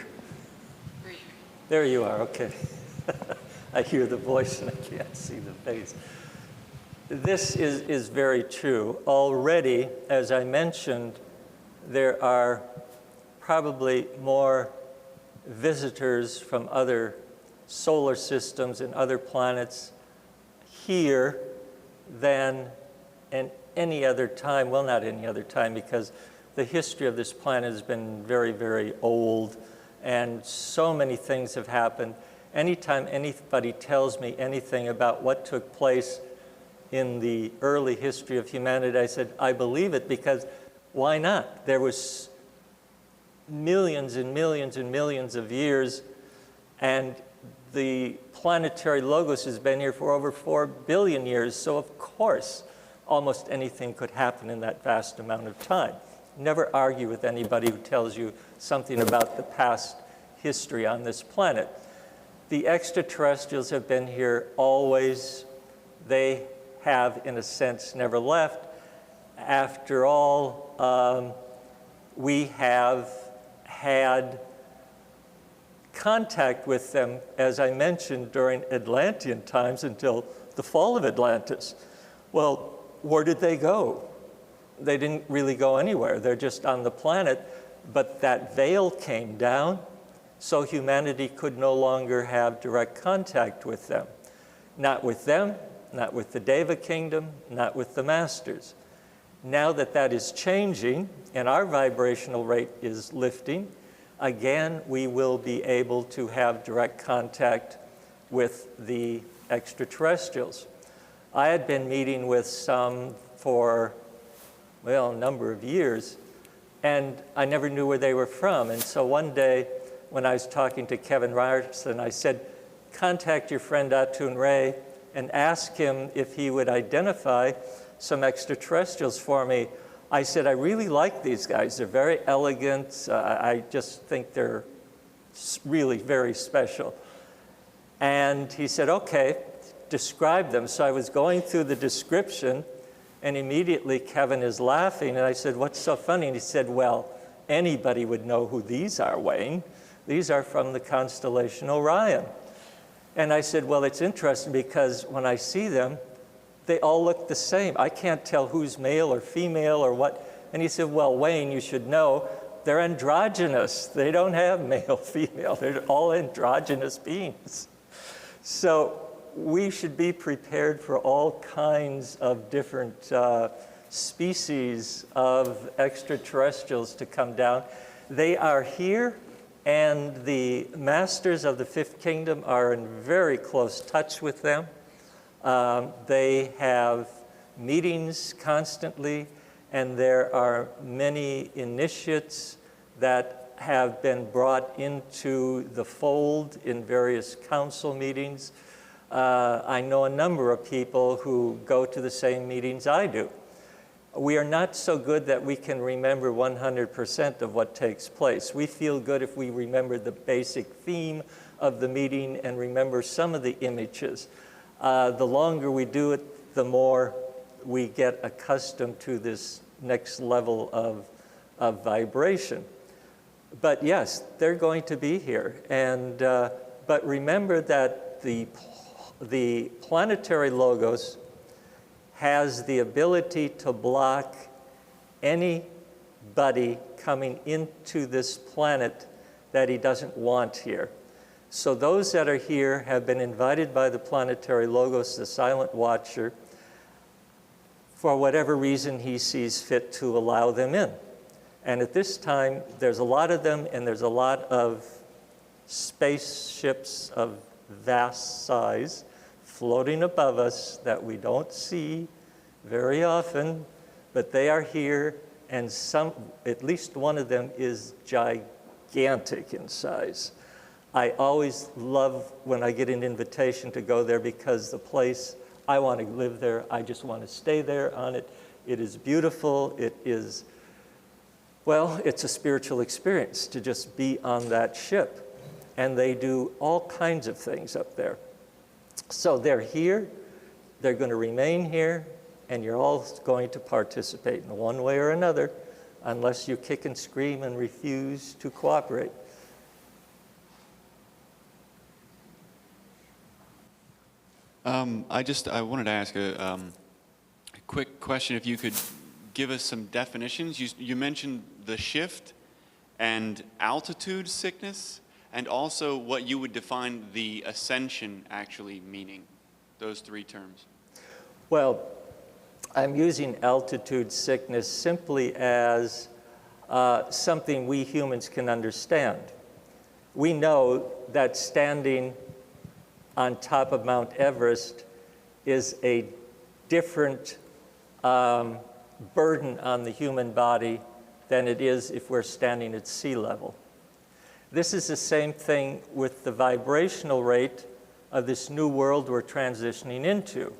There you are, okay. I hear the voice and I can't see the face. This is very true. Already, as I mentioned, there are probably more visitors from other solar systems and other planets here than in any other time. Well, not any other time, because the history of this planet has been very, very old, and so many things have happened. Anytime anybody tells me anything about what took place in the early history of humanity, I said, I believe it, because why not? There was millions and millions and millions of years, and the planetary logos has been here for over 4 billion years, so of course, almost anything could happen in that vast amount of time. Never argue with anybody who tells you something about the past history on this planet. The extraterrestrials have been here always. They have, in a sense, never left. After all, we have had contact with them, as I mentioned, during Atlantean times until the fall of Atlantis. Well, where did they go? they didn't really go anywhere. They're just on the planet. But that veil came down, so humanity could no longer have direct contact with them. Not with them, not with the Deva kingdom, not with the masters. Now that that is changing and our vibrational rate is lifting, again, we will be able to have direct contact with the extraterrestrials. I had been meeting with some for, well, a number of years, and I never knew where they were from. And so one day, when I was talking to Kevin Ryerson, I said, contact your friend Atun Ray and ask him if he would identify some extraterrestrials for me. I said, I really like these guys. They're very elegant. I just think they're really very special. And he said, okay, describe them. So I was going through the description, and immediately Kevin is laughing. And I said, what's so funny? And he said, well, anybody would know who these are, Wayne. These are from the constellation Orion. And I said, well, it's interesting because when I see them, they all look the same. I can't tell who's male or female or what. And he said, well, Wayne, you should know they're androgynous. They don't have male, female. They're all androgynous beings. So we should be prepared for all kinds of different species of extraterrestrials to come down. They are here, and the masters of the Fifth Kingdom are in very close touch with them. They have meetings constantly, and there are many initiates that have been brought into the fold in various council meetings. I know a number of people who go to the same meetings I do. We are not so good that we can remember 100% of what takes place. We feel good if we remember the basic theme of the meeting and remember some of the images. The longer we do it, the more we get accustomed to this next level of vibration. But yes, they're going to be here. And, but remember that the planetary logos has the ability to block anybody coming into this planet that he doesn't want here. So those that are here have been invited by the planetary logos, the silent watcher, for whatever reason he sees fit to allow them in. And at this time, there's a lot of them, and there's a lot of spaceships of vast size floating above us that we don't see very often, but they are here, and at least one of them is gigantic in size. I always love when I get an invitation to go there because the place, I want to live there. I just want to stay there on it. It is beautiful. It is, well, it's a spiritual experience to just be on that ship. And they do all kinds of things up there. So they're here. They're going to remain here. And you're all going to participate in one way or another unless you kick and scream and refuse to cooperate. I wanted to ask a quick question. If you could give us some definitions. You mentioned the shift and altitude sickness, and also what you would define the ascension actually meaning, those three terms. Well, I'm using altitude sickness simply as something we humans can understand. We know that standing on top of Mount Everest is a different burden on the human body than it is if we're standing at sea level. This is the same thing with the vibrational rate of this new world we're transitioning into.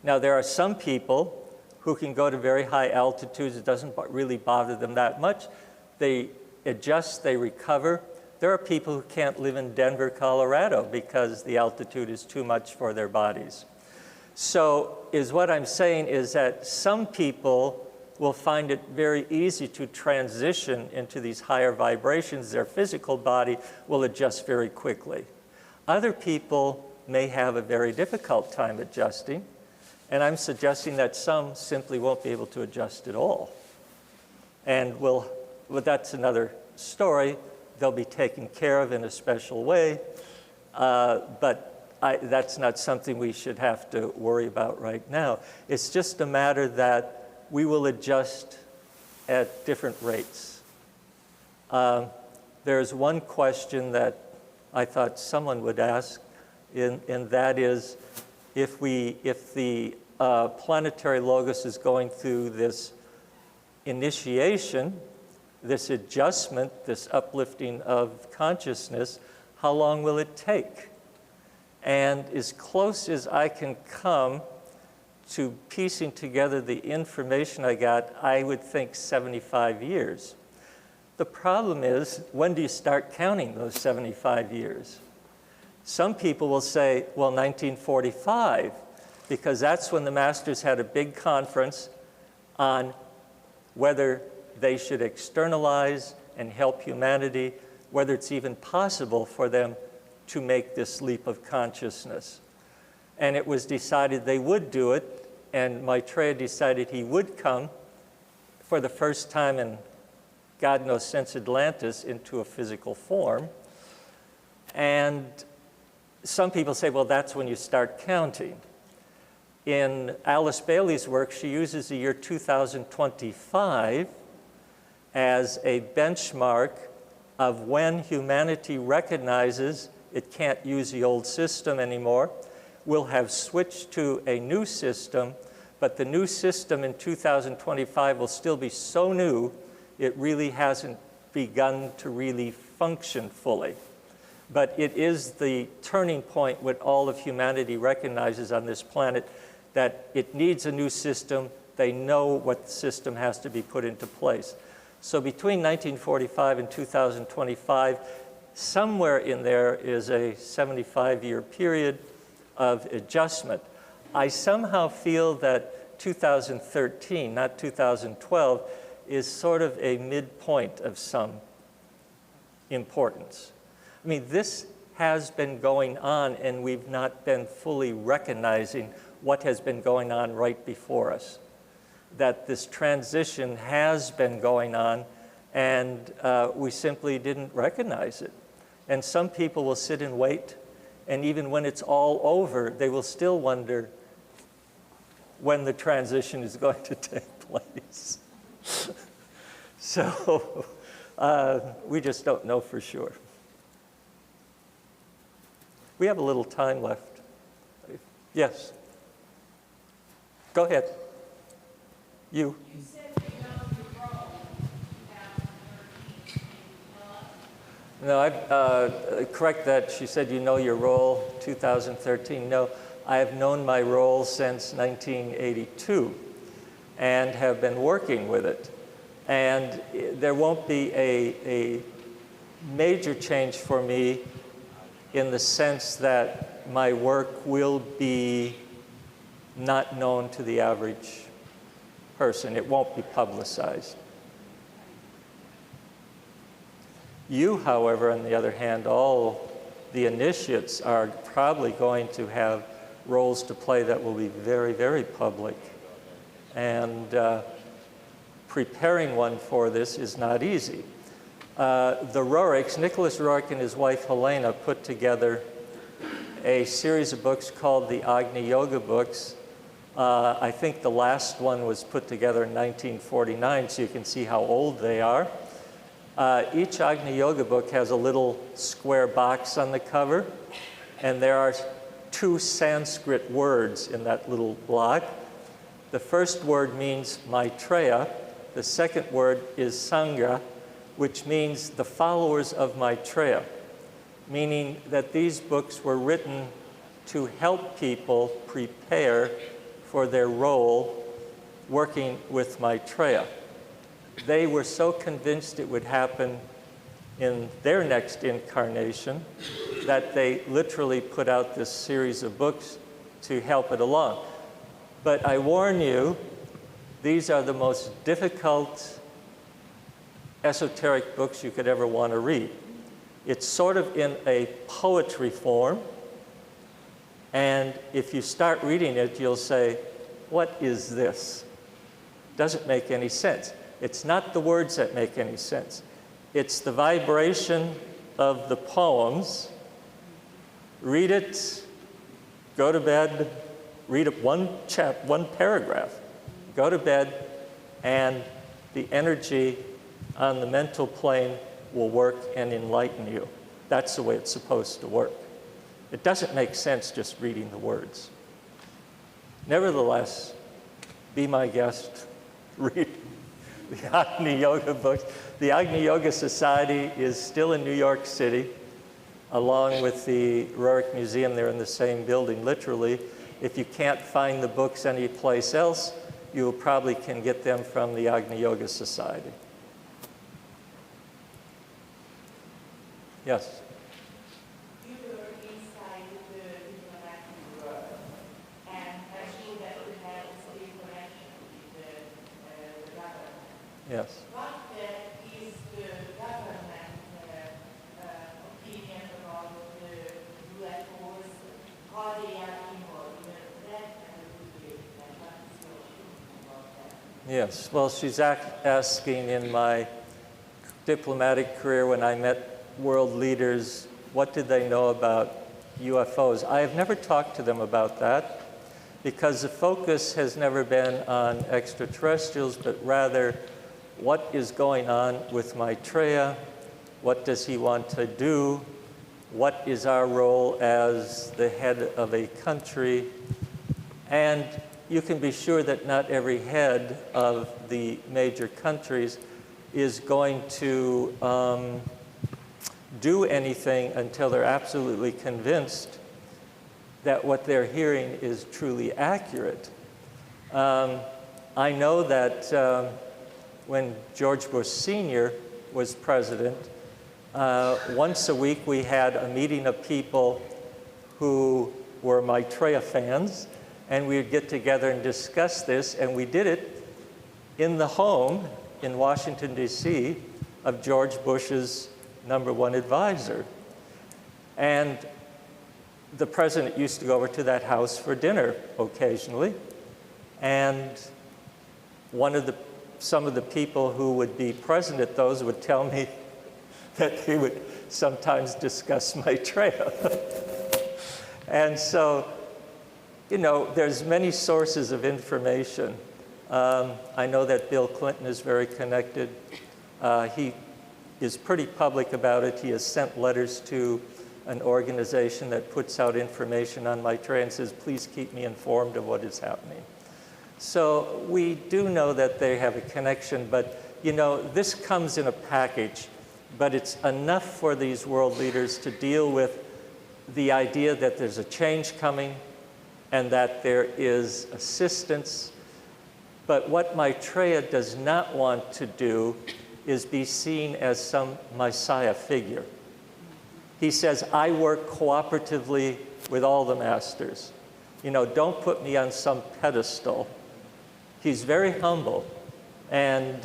Now, there are some people who can go to very high altitudes. It doesn't really bother them that much. They adjust, they recover. There are people who can't live in Denver, Colorado because the altitude is too much for their bodies. So what I'm saying is that some people will find it very easy to transition into these higher vibrations. Their physical body will adjust very quickly. Other people may have a very difficult time adjusting, And I'm suggesting that some simply won't be able to adjust at all. And well, that's another story. They'll be taken care of in a special way, but that's not something we should have to worry about right now. It's just a matter that we will adjust at different rates. There's one question that I thought someone would ask, and that is, if the planetary logos is going through this initiation, this adjustment, this uplifting of consciousness, how long will it take? And as close as I can come to piecing together the information I got, I would think 75 years. The problem is, when do you start counting those 75 years? Some people will say, well, 1945, because that's when the masters had a big conference on whether they should externalize and help humanity, whether it's even possible for them to make this leap of consciousness. And it was decided they would do it, and Maitreya decided he would come for the first time in God knows since Atlantis into a physical form. And some people say, well, that's when you start counting. In Alice Bailey's work, she uses the year 2025 as a benchmark of when humanity recognizes it can't use the old system anymore. We'll have switched to a new system, but the new system in 2025 will still be so new, it really hasn't begun to really function fully. But it is the turning point when all of humanity recognizes on this planet that it needs a new system. They know what system has to be put into place. So between 1945 and 2025, somewhere in there is a 75-year period of adjustment. I somehow feel that 2013, not 2012, is sort of a midpoint of some importance. I mean, this has been going on, and we've not been fully recognizing what has been going on right before us. That this transition has been going on, and we simply didn't recognize it. And some people will sit and wait, and even when it's all over, they will still wonder when the transition is going to take place. So we just don't know for sure. We have a little time left. Yes. Go ahead. You. You said you know your role in 2013. No, I correct that. She said you know your role 2013. No, I have known my role since 1982 and have been working with it. And there won't be a major change for me in the sense that my work will be not known to the average person. It won't be publicized. You, however, on the other hand, all the initiates are probably going to have roles to play that will be very, very public. And preparing one for this is not easy. The Roerichs, Nicholas Roerich and his wife Helena, put together a series of books called the Agni Yoga books. I think the last one was put together in 1949, so you can see how old they are. Each Agni Yoga book has a little square box on the cover, and there are 2 Sanskrit words in that little block. The first word means Maitreya. The second word is Sangha, which means the followers of Maitreya, meaning that these books were written to help people prepare for their role working with Maitreya. They were so convinced it would happen in their next incarnation that they literally put out this series of books to help it along. But I warn you, these are the most difficult esoteric books you could ever want to read. It's sort of in a poetry form, and if you start reading it, you'll say, what is this? Doesn't make any sense. It's not the words that make any sense. It's the vibration of the poems. Read it, go to bed, read it one paragraph, go to bed, and the energy on the mental plane will work and enlighten you. That's the way it's supposed to work. It doesn't make sense just reading the words. Nevertheless, be my guest, read the Agni Yoga books. The Agni Yoga Society is still in New York City, along with the Roerich Museum. They're in the same building, literally. If you can't find the books anyplace else, you probably can get them from the Agni Yoga Society. Yes? You were inside the diplomat world, and I'm sure that you have also a connection with the government. Yes. What is the government opinion about the UFOs, how they are involved in that kind of debate, and what is your opinion about that? Yes. Well, she's asking in my diplomatic career when I met world leaders, what did they know about UFOs? I have never talked to them about that because the focus has never been on extraterrestrials, but rather what is going on with Maitreya, what does he want to do, what is our role as the head of a country, and you can be sure that not every head of the major countries is going to do anything until they're absolutely convinced that what they're hearing is truly accurate. I know that when George Bush Sr. was president, once a week we had a meeting of people who were Maitreya fans, and we would get together and discuss this, and we did it in the home in Washington, D.C. of George Bush's #1 advisor. And the president used to go over to that house for dinner occasionally. And some of the people who would be present at those would tell me that they would sometimes discuss Maitreya. And so, you know, there's many sources of information. I know that Bill Clinton is very connected. He is pretty public about it. He has sent letters to an organization that puts out information on Maitreya and says, please keep me informed of what is happening. So we do know that they have a connection, but you know, this comes in a package, but it's enough for these world leaders to deal with the idea that there's a change coming and that there is assistance. But what Maitreya does not want to do is be seen as some messiah figure. He says, I work cooperatively with all the masters. You know, don't put me on some pedestal. He's very humble. And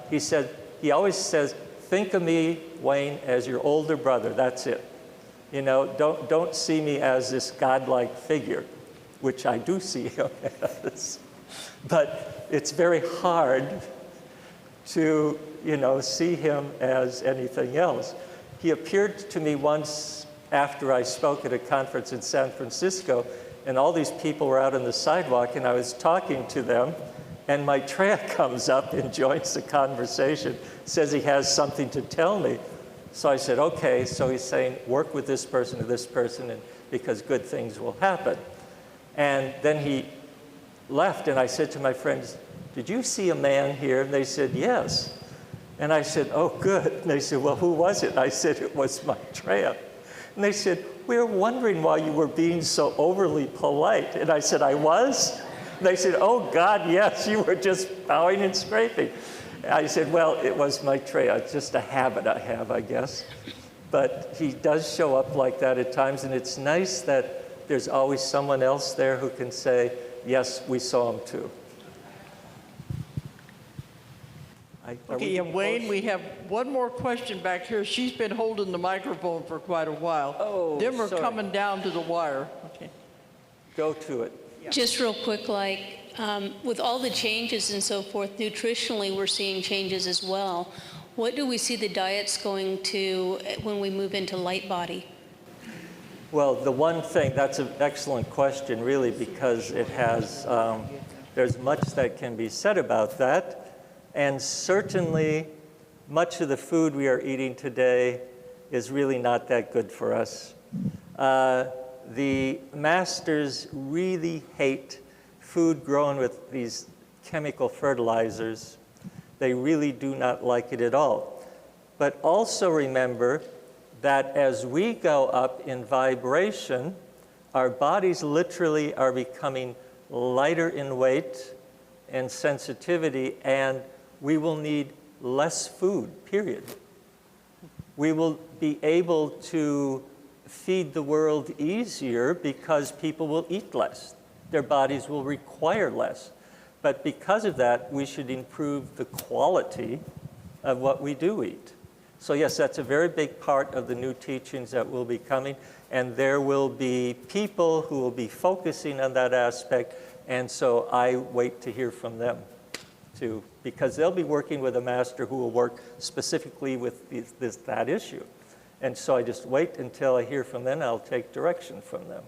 he always says, think of me, Wayne, as your older brother. That's it. You know, don't see me as this godlike figure, which I do see him as. But it's very hard to, you know, see him as anything else. He appeared to me once after I spoke at a conference in San Francisco, and all these people were out on the sidewalk, and I was talking to them, and Maitreya comes up and joins the conversation, says he has something to tell me. So I said, okay, so he's saying, work with this person or this person, and because good things will happen. And then he left, and I said to my friends, did you see a man here? And they said, yes. And I said, oh, good. And they said, well, who was it? I said, it was Maitreya. And they said, we were wondering why you were being so overly polite. And I said, I was? And they said, oh, God, yes, you were just bowing and scraping. And I said, well, it was Maitreya. It's just a habit I have, I guess. But he does show up like that at times, and it's nice that there's always someone else there who can say, yes, we saw him too. Okay, and Wayne, we have one more question back here. She's been holding the microphone for quite a while. Oh, Then we're sorry. coming down to the wire. Okay. Go to it. Just real quick, like, with all the changes and so forth, nutritionally we're seeing changes as well. What do we see the diets going to when we move into light body? Well, the one thing, that's an excellent question, really, because it has, there's much that can be said about that. And certainly, much of the food we are eating today is really not that good for us. The masters really hate food grown with these chemical fertilizers. They really do not like it at all. But also remember that as we go up in vibration, our bodies literally are becoming lighter in weight and sensitivity, and we will need less food, period. We will be able to feed the world easier because people will eat less. Their bodies will require less. But because of that, we should improve the quality of what we do eat. So yes, that's a very big part of the new teachings that will be coming, and there will be people who will be focusing on that aspect, and so I wait to hear from them too, because they'll be working with a master who will work specifically with that issue. And so I just wait until I hear from them, and I'll take direction from them.